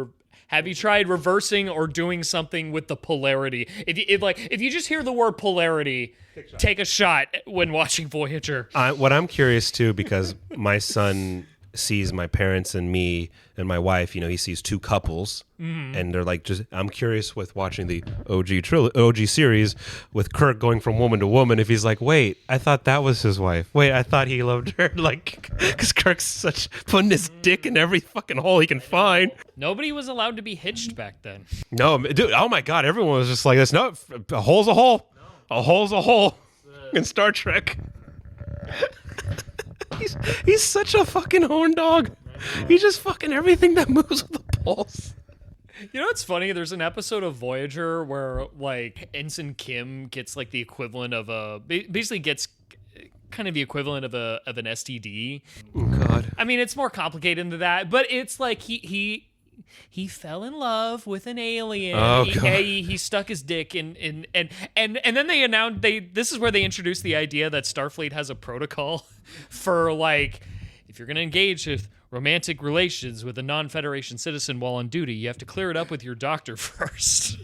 reversing or doing something with the polarity?" If you just hear the word polarity, take a shot when watching Voyager. What I'm curious too, because my son sees my parents and me and my wife, he sees two couples, and they're like, I'm curious with watching the OG series with Kirk going from woman to woman, if he's like, wait, I thought that was his wife. Wait, I thought he loved her. Like, because Kirk's putting his dick in every fucking hole he can find. Nobody was allowed to be hitched back then. No, dude, oh my God, everyone was just like this. No, a hole's a hole. A hole's a hole. In Star Trek. He's such a fucking horn dog. He's just fucking everything that moves with a pulse. You know what's funny? There's an episode of Voyager where like Ensign Kim gets like the equivalent of basically gets kind of the equivalent of an STD. Oh God. I mean, it's more complicated than that, but it's like he fell in love with an alien. Oh, God. He stuck his dick in and then they announced this is where they introduced the idea that Starfleet has a protocol for like, if you're going to engage with romantic relations with a non-Federation citizen while on duty, you have to clear it up with your doctor first.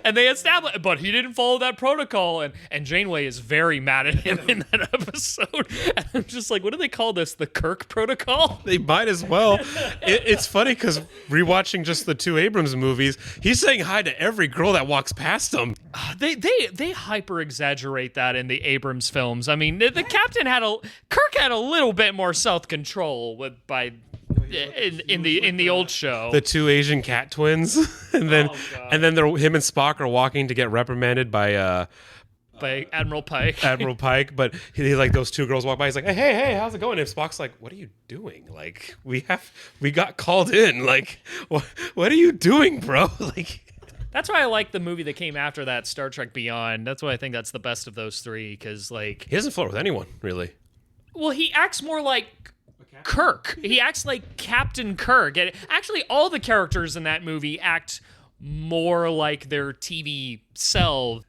And they established, but he didn't follow that protocol, and Janeway is very mad at him in that episode. And I'm just like, what do they call this? The Kirk protocol? They might as well. It's funny because rewatching just the two Abrams movies, he's saying hi to every girl that walks past him. They hyper exaggerate that in the Abrams films. I mean, the captain Kirk had a little bit more self control in the old show. The two Asian cat twins, and then him and Spock are walking to get reprimanded by Admiral Pike. Admiral Pike, but he like those two girls walk by. He's like, hey, how's it going? And Spock's like, what are you doing? Like, we got called in. Like, what are you doing, bro? Like. That's why I like the movie that came after that, Star Trek Beyond. That's why I think that's the best of those three, because like he doesn't flirt with anyone, really. Well, he acts more like Kirk. He acts like Captain Kirk. And actually, all the characters in that movie act more like their TV self.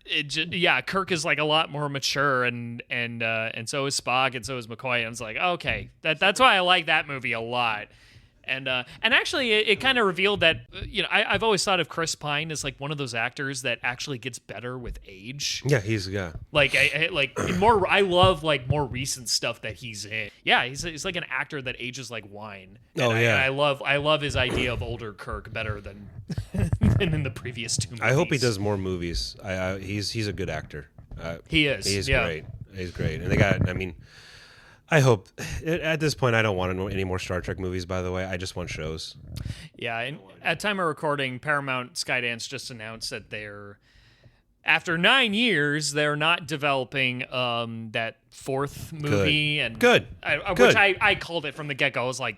Kirk is like a lot more mature, and so is Spock, and so is McCoy. And it's like, okay, that's why I like that movie a lot. And actually, it kind of revealed that I've always thought of Chris Pine as like one of those actors that actually gets better with age. Yeah, he's like more. I love like more recent stuff that he's in. Yeah, he's like an actor that ages like wine. And I love his idea of older Kirk better than in the previous two movies. I hope he does more movies. He's a good actor. He is. He's great. He's great. And I hope at this point I don't want any more Star Trek movies, by the way. I just want shows. Yeah, and at time of recording, Paramount Skydance just announced that after 9 years, they're not developing that fourth movie. Good. Which I called it from the get-go. I was like,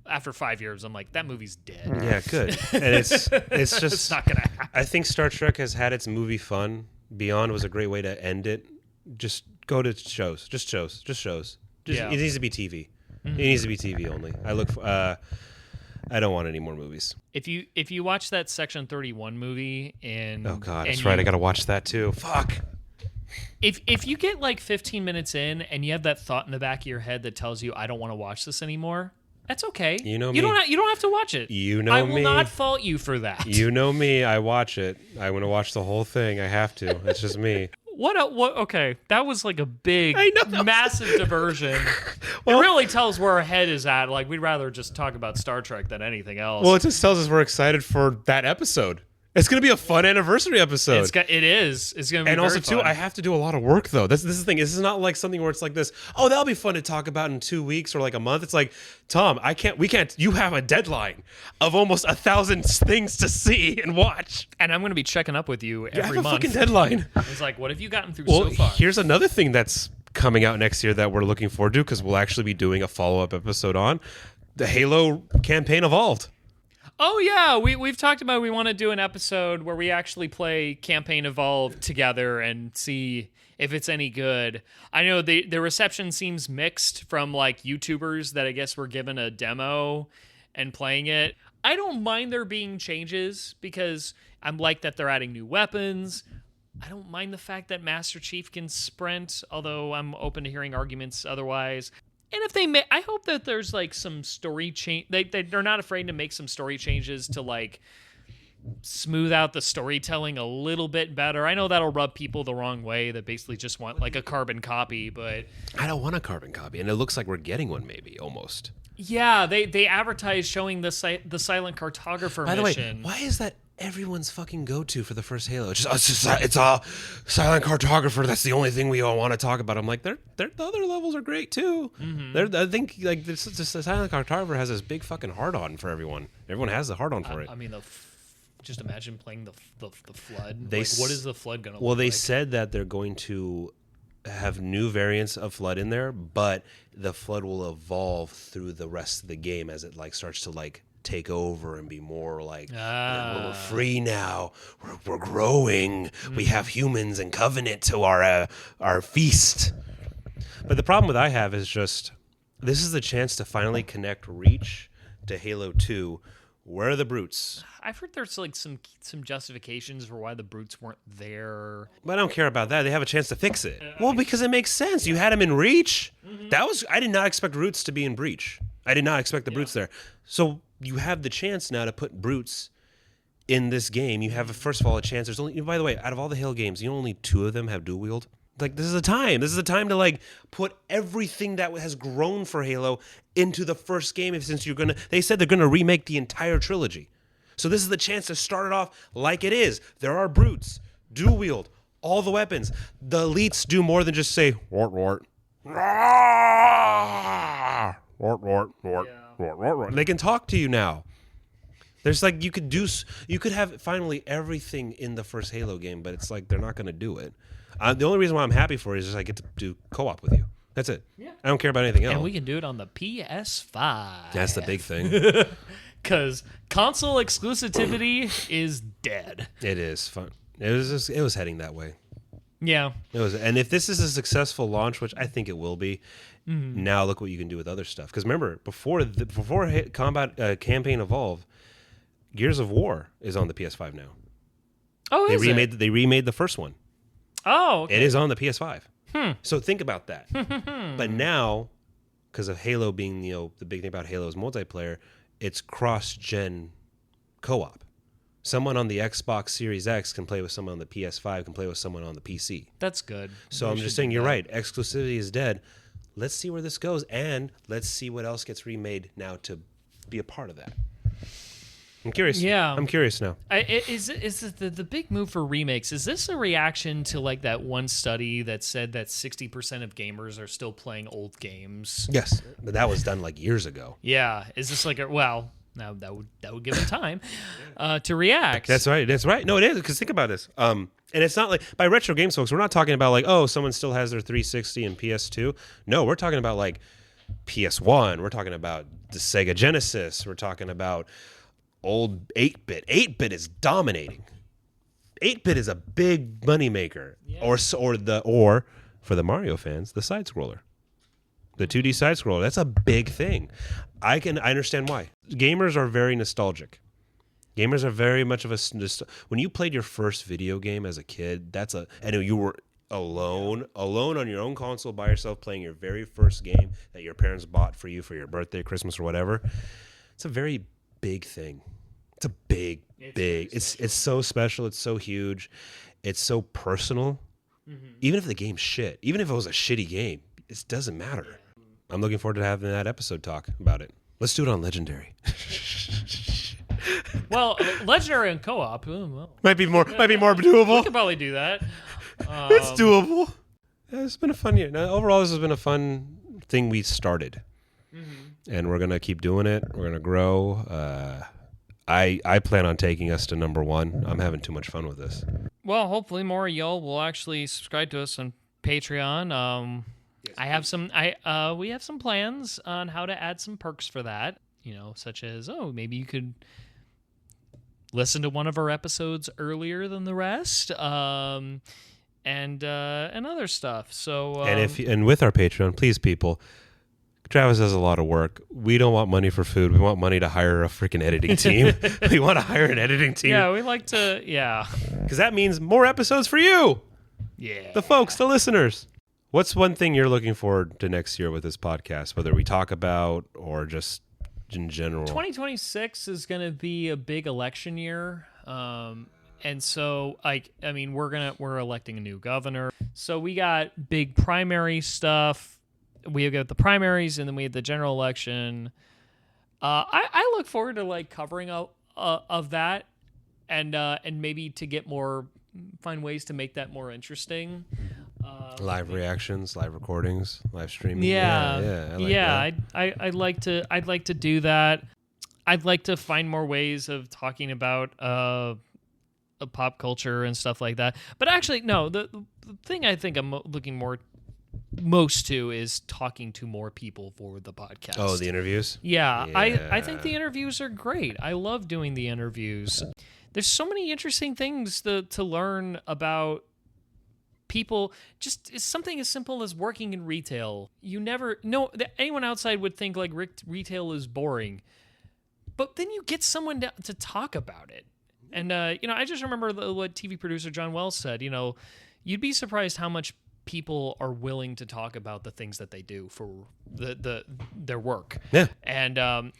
after 5 years, I'm like, that movie's dead. Yeah, good. And it's just it's not gonna happen. I think Star Trek has had its movie fun. Beyond was a great way to end it. Just go to shows. Just shows. It needs to be TV. Mm-hmm. It needs to be TV only. I don't want any more movies. If you watch that Section 31 movie oh God, that's right. I gotta watch that too. Fuck. If you get like 15 minutes in and you have that thought in the back of your head that tells you I don't want to watch this anymore, that's okay. You know me. You don't have to watch it. You know me. I will not fault you for that. You know me. I watch it. I want to watch the whole thing. I have to. It's just me. What? Okay, that was like a big, massive diversion. Well, it really tells where our head is at. Like, we'd rather just talk about Star Trek than anything else. Well, it just tells us we're excited for that episode. It's going to be a fun anniversary episode. It is. It's going to be and very also, fun. too, I have to do a lot of work, though. This is the thing. This is not like something where it's like this, oh, that'll be fun to talk about in 2 weeks or like a month. It's like, Tom, we can't, you have a deadline of almost 1,000 things to see and watch. And I'm going to be checking up with you every I have a month. fucking deadline. It's like, what have you gotten through so far? Here's another thing that's coming out next year that we're looking forward to, because we'll actually be doing a follow-up episode on the Halo campaign Evolved. Oh, yeah. We've talked about we want to do an episode where we actually play Campaign Evolved together and see if it's any good. I know the reception seems mixed from like YouTubers that I guess were given a demo and playing it. I don't mind there being changes because I'm like that they're adding new weapons. I don't mind the fact that Master Chief can sprint, although I'm open to hearing arguments otherwise. And if they I hope that there's like some story change. They're not afraid to make some story changes to like smooth out the storytelling a little bit better. I know that'll rub people the wrong way that basically just want like a carbon copy, but I don't want a carbon copy, and it looks like we're getting one maybe almost. Yeah, they advertise showing the silent cartographer By the way, mission. why is that everyone's fucking go-to for the first Halo? It's a silent cartographer. That's the only thing we all want to talk about. I'm like, the other levels are great too. I think like this the silent cartographer has this big fucking hard-on for everyone. Everyone has the hard-on for it. I mean, just imagine playing the flood. They what is the flood gonna? Well, look they like? said that they're going to have new variants of flood in there, but the flood will evolve through the rest of the game as it like starts to like take over and be more like we're free now. We're growing. We have humans and Covenant to our feast. But the problem that I have is just this is the chance to finally connect Reach to Halo 2. Where are the brutes? I've heard there's like some justifications for why the brutes weren't there. But I don't care about that. They have a chance to fix it. Well, because it makes sense. You had them in Reach. I did not expect Brutes to be in Breach. I did not expect the Brutes there. So you have the chance now to put Brutes in this game. You have, first of all, a chance. There's only, by the way, out of all the Halo games, only 2 of them have dual wield. Like, this is the time. This is the time to, like, put everything that has grown for Halo into the first game. Since they said they're going to remake the entire trilogy. So this is the chance to start it off like it is. There are brutes, dual wield, all the weapons. The elites do more than just say, wart, wart. Wart, wart, wart, wart, wart. They can talk to you now. There's like, you could have finally everything in the first Halo game, but it's like they're not going to do it. The only reason why I'm happy for it is just I get to do co-op with you. That's it. Yeah. I don't care about anything else. And we can do it on the PS5. That's the big thing. Because console exclusivity is dead. It is fun. It was heading that way. Yeah. It was, and if this is a successful launch, which I think it will be, now look what you can do with other stuff. Because remember, before Combat Campaign Evolve, Gears of War is on the PS5 now. Oh, They remade the first one. Oh, okay. It is on the PS5. So think about that. But now, because of Halo being the big thing about Halo is multiplayer, it's cross-gen co-op. Someone on the Xbox Series X can play with someone on the PS5, can play with someone on the PC. That's good. So I'm just saying, you're right. Exclusivity is dead. Let's see where this goes, and let's see what else gets remade now to be a part of that. I'm curious. Yeah. I'm curious now. Is the big move for remakes? Is this a reaction to like that one study that said that 60% of gamers are still playing old games? Yes, but that was done like years ago. Yeah. Is this like now that would give it time to react. That's right. No, it is, because think about this. And it's not like, by retro games, folks, we're not talking about like, oh, someone still has their 360 and PS2. No, we're talking about like PS1. We're talking about the Sega Genesis. We're talking about old 8-bit. 8-bit is dominating. 8-bit is a big moneymaker. Yeah. Or for the Mario fans, the side scroller. The 2D side scroller. That's a big thing. I understand why. Gamers are very nostalgic. Gamers are very much of a when you played your first video game as a kid, and you were alone on your own console by yourself playing your very first game that your parents bought for you for your birthday, Christmas, or whatever. It's a very big thing. It's a big. It's so special. It's so huge. It's so personal. Mm-hmm. Even if the game's shit, even if it was a shitty game, it doesn't matter. I'm looking forward to having that episode talk about it. Let's do it on Legendary. Well, Legendary and co-op might be more doable. We could probably do that. It's doable. Yeah, it's been a fun year. Now, overall, this has been a fun thing we started, and we're gonna keep doing it. We're gonna grow. I plan on taking us to #1. I'm having too much fun with this. Well, hopefully more of y'all will actually subscribe to us on Patreon. We have some plans on how to add some perks for that, such as, maybe you could listen to one of our episodes earlier than the rest, and other stuff. So, and with our Patreon, please, people, Travis does a lot of work. We don't want money for food. We want money to hire a freaking editing team. We want to hire an editing team. Yeah, we like to, because that means more episodes for you. Yeah. The folks, the listeners. What's one thing you're looking forward to next year with this podcast, whether we talk about or just in general? 2026 is going to be a big election year. And so, we're electing a new governor. So we got big primary stuff. We got the primaries, and then we have the general election. I look forward to like covering of that, and maybe to get find ways to make that more interesting. Live reactions, live recordings, live streaming. Yeah. I like that. I'd like to do that. I'd like to find more ways of talking about pop culture and stuff like that. But actually, no. The thing I think I'm looking most to is talking to more people for the podcast. Oh, the interviews? Yeah. I think the interviews are great. I love doing the interviews. There's so many interesting things to learn about people. Just it's something as simple as working in retail. You never know that anyone outside would think like retail is boring, but then you get someone to talk about it. And I just remember what TV producer John Wells said. You'd be surprised how much people are willing to talk about the things that they do for their work. Yeah. And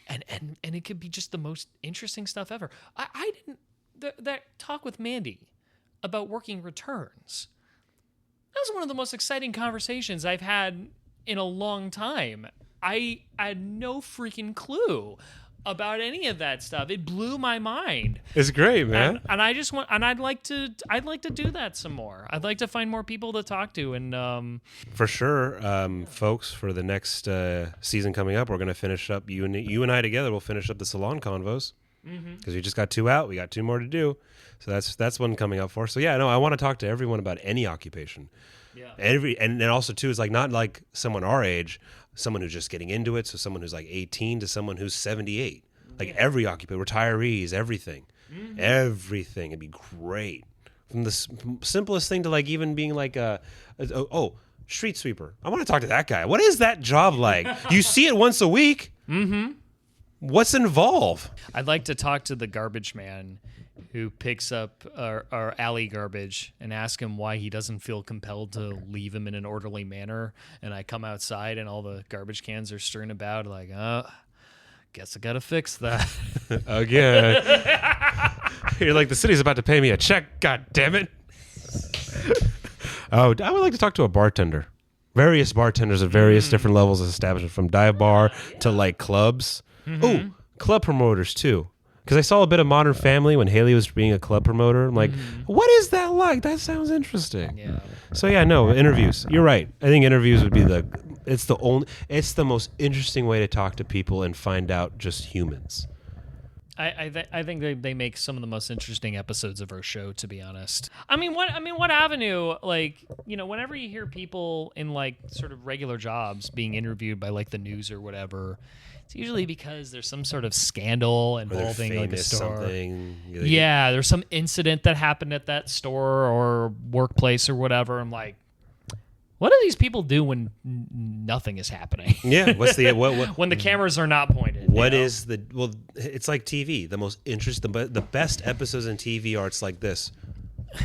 it could be just the most interesting stuff ever. I didn't that talk with Mandy about working returns. That was one of the most exciting conversations I've had in a long time. I had no freaking clue about any of that stuff. It blew my mind. It's great, man. And I just want, and I'd like to do that some more. I'd like to find more people to talk to, and for sure, folks, for the next season coming up, we're gonna finish up. You and I together will finish up the Salon Convos because we just got 2 out. We got 2 more to do, so that's one coming up for us. So yeah, no, I want to talk to everyone about any occupation. Yeah. And then also too is like not like someone our age, someone who's just getting into it. So someone who's like 18 to someone who's 78. Like every occupant, retirees, everything, everything. It'd be great. From the simplest thing to like even being like street sweeper. I want to talk to that guy. What is that job like? You see it once a week. Mm-hmm. What's involved? I'd like to talk to the garbage man who picks up our alley garbage and ask him why he doesn't feel compelled to leave him in an orderly manner. And I come outside and all the garbage cans are strewn about, like, guess I gotta fix that. Again. You're like, the city's about to pay me a check, god damn it. I would like to talk to a bartender. Various bartenders at various different levels of establishment, from dive bar to like clubs. Oh, club promoters too. Because I saw a bit of Modern Family when Haley was being a club promoter. I'm like, what is that like? That sounds interesting. Yeah. So yeah, no, interviews. You're right. I think interviews would be it's the most interesting way to talk to people and find out just humans. I think they make some of the most interesting episodes of our show, to be honest. What avenue, like, whenever you hear people in like sort of regular jobs being interviewed by like the news or whatever, it's usually because there's some sort of scandal involving like a store. Yeah, there's some incident that happened at that store or workplace or whatever. I'm like, what do these people do when nothing is happening? Yeah, what's the when the cameras are not pointed? It's like TV. The most interesting, the best episodes in TV are it's like this.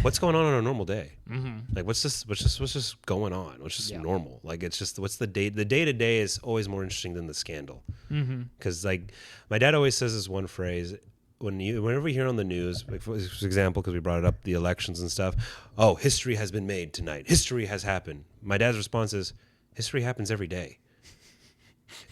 What's going on a normal day? Mm-hmm. Like what's just going on? What's just normal? Like it's just what's the day? The day to day is always more interesting than the scandal. Because like my dad always says this one phrase. Whenever you hear on the news, like for example, because we brought it up, the elections and stuff, history has been made tonight. History has happened. My dad's response is, history happens every day.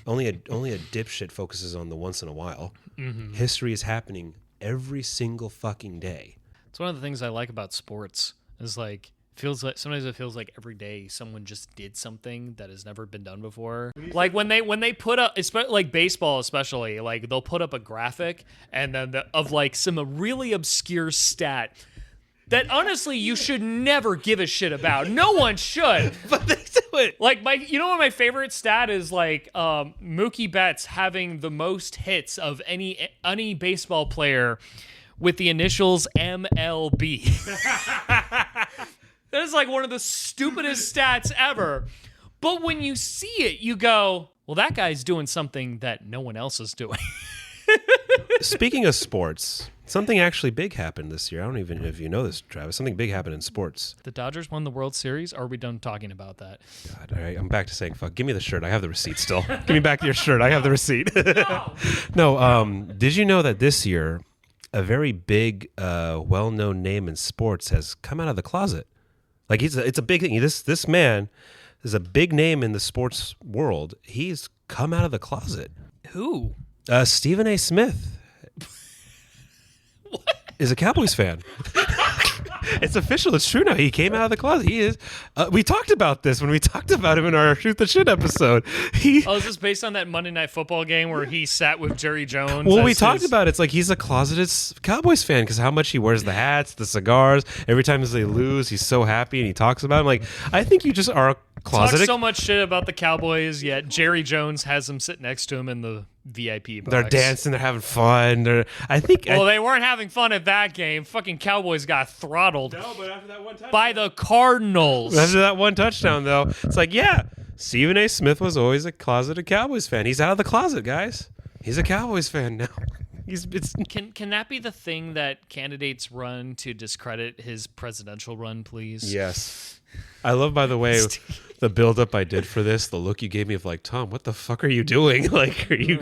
Only a dipshit focuses on the once in a while. Mm-hmm. History is happening every single fucking day. It's one of the things I like about sports is like, sometimes it feels like every day someone just did something that has never been done before. Like when they put up, like baseball especially, like they'll put up a graphic and then of like some really obscure stat that honestly you should never give a shit about. No one should. But they do it. Like what my favorite stat is, like Mookie Betts having the most hits of any baseball player with the initials MLB. That is like one of the stupidest stats ever. But when you see it, you go, well, that guy's doing something that no one else is doing. Speaking of sports, Something actually big happened this year. I don't even know if you know this, Travis. Something big happened in sports. The Dodgers won the World Series. Are we done talking about that? God, all right, I'm back to saying fuck. Give me the shirt. I have the receipt still. Give me back your shirt. I have the receipt. No. Did you know that this year, a very big, well-known name in sports has come out of the closet? Like it's a big thing. This man is a big name in the sports world. He's come out of the closet. Who? Stephen A. Smith. Is a Cowboys fan. It's official. It's true now. He came out of the closet. He is. We talked about this when we talked about him in our Shoot the Shit episode. Is this based on that Monday Night Football game where he sat with Jerry Jones? Well, we talked about it. It's like he's a closeted Cowboys fan because how much he wears the hats, the cigars. Every time they lose, he's so happy and he talks about it. I'm like, I think you just are a closeted. Talks so much shit about the Cowboys, yet Jerry Jones has him sit next to him in the VIP box. They're dancing. They're having fun. They weren't having fun at that game. Fucking Cowboys got throttled but after that one touchdown, by the Cardinals. After that one touchdown, though, it's like, yeah, Stephen A. Smith was always a closeted Cowboys fan. He's out of the closet, guys. He's a Cowboys fan now. Can that be the thing that candidates run to discredit his presidential run, please? Yes. I love, by the way, the build-up I did for this, the look you gave me of like, Tom, what the fuck are you doing? Like, are you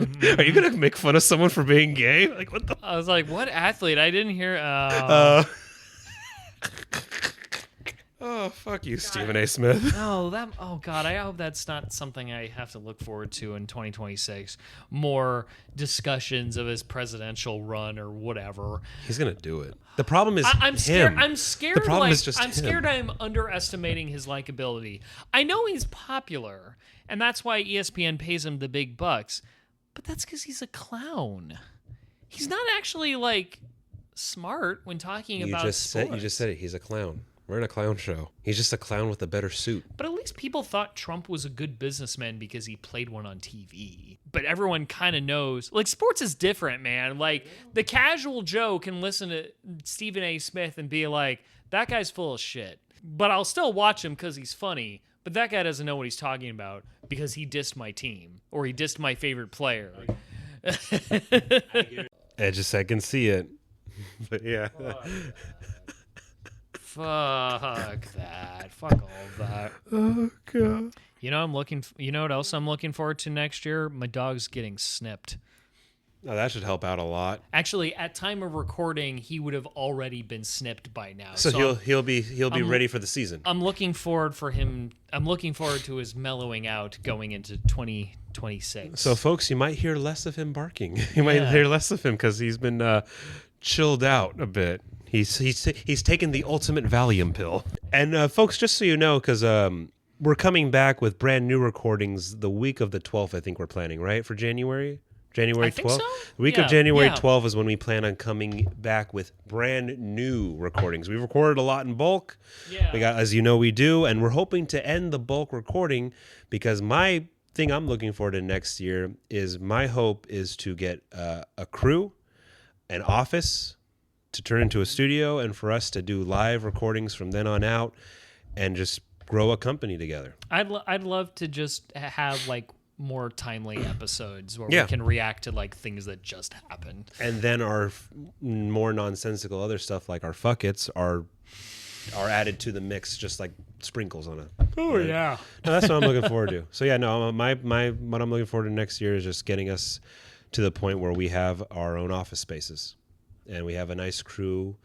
gonna make fun of someone for being gay? Like, what the? I was like, what athlete? I didn't hear. Oh, fuck you, Stephen A. Smith. Oh God, I hope that's not something I have to look forward to in 2026. More discussions of his presidential run or whatever. He's gonna do it. The problem is I'm scared. I'm scared. The problem is just I'm scared. I'm underestimating his likability. I know he's popular, and that's why ESPN pays him the big bucks. But that's because he's a clown. He's not actually like smart when talking about sports. You just said it. He's a clown. We're in a clown show. He's just a clown with a better suit. But at least people thought Trump was a good businessman because he played one on TV. But everyone kind of knows. Like, sports is different, man. Like, the casual Joe can listen to Stephen A. Smith and be like, that guy's full of shit. But I'll still watch him because he's funny. But that guy doesn't know what he's talking about because he dissed my team. Or he dissed my favorite player. I can see it. But yeah. Fuck that. Fuck all of that. Oh God. You know what else I'm looking forward to next year? My dog's getting snipped. Oh, that should help out a lot. Actually, at time of recording, he would have already been snipped by now. So he'll be ready for the season. I'm looking forward to his mellowing out going into 2026. So folks, you might hear less of him barking. You might hear less of him because he's been chilled out a bit. He's taken the ultimate Valium pill. And folks, just so you know, because we're coming back with brand new recordings the week of the 12th. I think we're planning, right, for January 12th. I think so? The week of January 12th is when we plan on coming back with brand new recordings. We've recorded a lot in bulk. Yeah. We got, as you know, we do, and we're hoping to end the bulk recording because my thing I'm looking forward to next year is my hope is to get a crew, an office, to turn into a studio, and for us to do live recordings from then on out and just grow a company together. I'd love to just have like more timely episodes where we can react to like things that just happened. And then our more nonsensical other stuff like our fuck-its are added to the mix just like sprinkles on it. Oh, right? Yeah. No, that's what I'm looking forward to. So yeah, no, my what I'm looking forward to next year is just getting us to the point where we have our own office spaces. And we have a nice crew,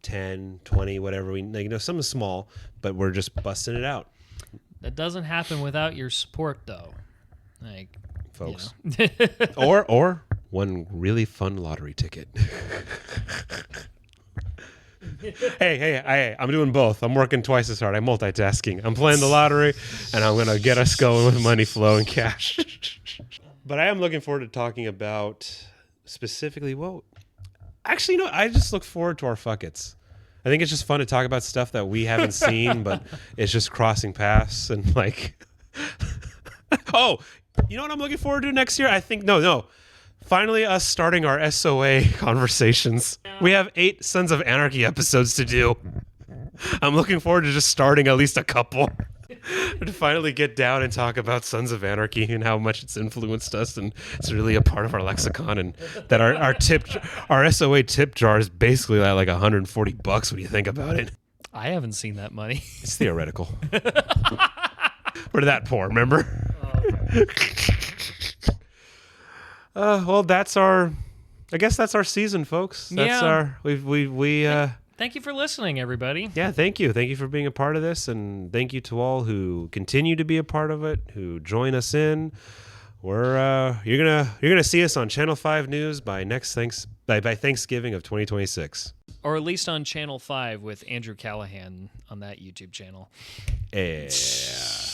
10, 20, whatever something small, but we're just busting it out. That doesn't happen without your support, though. Like, folks. You know. or one really fun lottery ticket. Hey, I'm doing both. I'm working twice as hard. I'm multitasking. I'm playing the lottery, and I'm going to get us going with money flow and cash. But I am looking forward to talking about specifically, actually, I just look forward to our fuck-its. I think it's just fun to talk about stuff that we haven't seen, but it's just crossing paths and like. Oh, you know what I'm looking forward to next year? I think no. Finally, us starting our SOA conversations. We have 8 Sons of Anarchy episodes to do. I'm looking forward to just starting at least a couple. to finally get down and talk about Sons of Anarchy and how much it's influenced us, and it's really a part of our lexicon, and that our SOA tip jar is basically like $140 when you think about it. I haven't seen that money. It's theoretical. We're that poor, remember? Well, I guess that's our season, folks. That's Thank you for listening, everybody. Yeah, thank you. Thank you for being a part of this, and thank you to all who continue to be a part of it, who join us in. You're gonna see us on Channel 5 News by Thanksgiving of 2026. Or at least on Channel 5 with Andrew Callahan on that YouTube channel. Yeah.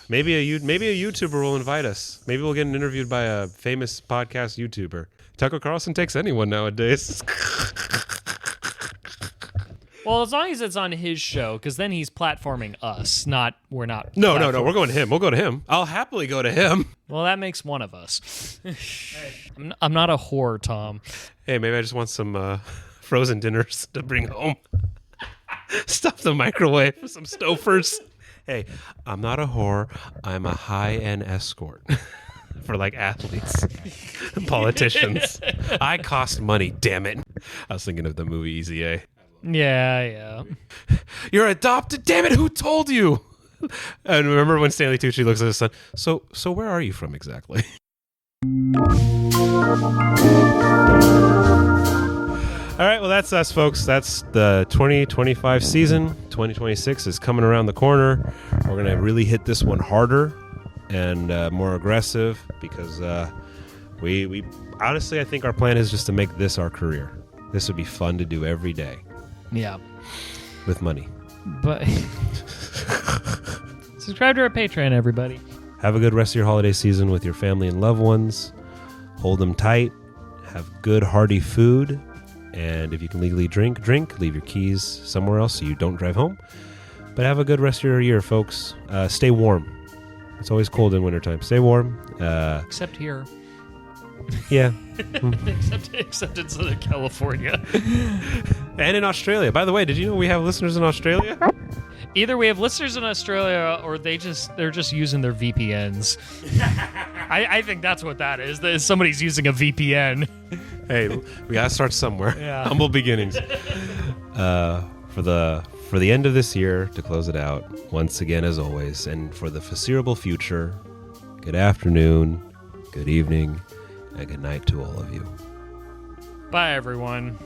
Maybe a YouTuber will invite us. Maybe we'll get interviewed by a famous podcast YouTuber. Tucker Carlson takes anyone nowadays. Well, as long as it's on his show, because then he's platforming us. We're not. No. We're going to him. We'll go to him. I'll happily go to him. Well, that makes one of us. I'm not a whore, Tom. Hey, maybe I just want some frozen dinners to bring home. Stuff the microwave with some Stouffer's. Hey, I'm not a whore. I'm a high-end escort for like athletes and politicians. I cost money, damn it. I was thinking of the movie Easy A. Yeah. You're adopted, damn it, who told you? And remember when Stanley Tucci looks at his son, so where are you from exactly? All right, well, that's us, folks. That's the 2025 season. 2026 is coming around the corner. We're going to really hit this one harder and more aggressive because we honestly, I think our plan is just to make this our career. This would be fun to do every day. Yeah. With money. But subscribe to our Patreon, everybody. Have a good rest of your holiday season with your family and loved ones. Hold them tight. Have good, hearty food. And if you can legally drink. Leave your keys somewhere else so you don't drive home. But have a good rest of your year, folks. Stay warm. It's always cold in wintertime. Stay warm. Except here. Yeah. except in Southern California. And in Australia. By the way, did you know we have listeners in Australia? Either we have listeners in Australia or they're just using their VPNs. I think that's what that is. That somebody's using a VPN. Hey, we gotta start somewhere. Yeah. Humble beginnings. For the end of this year, to close it out, once again as always, and for the foreseeable future, good afternoon, good evening, and good night to all of you. Bye, everyone.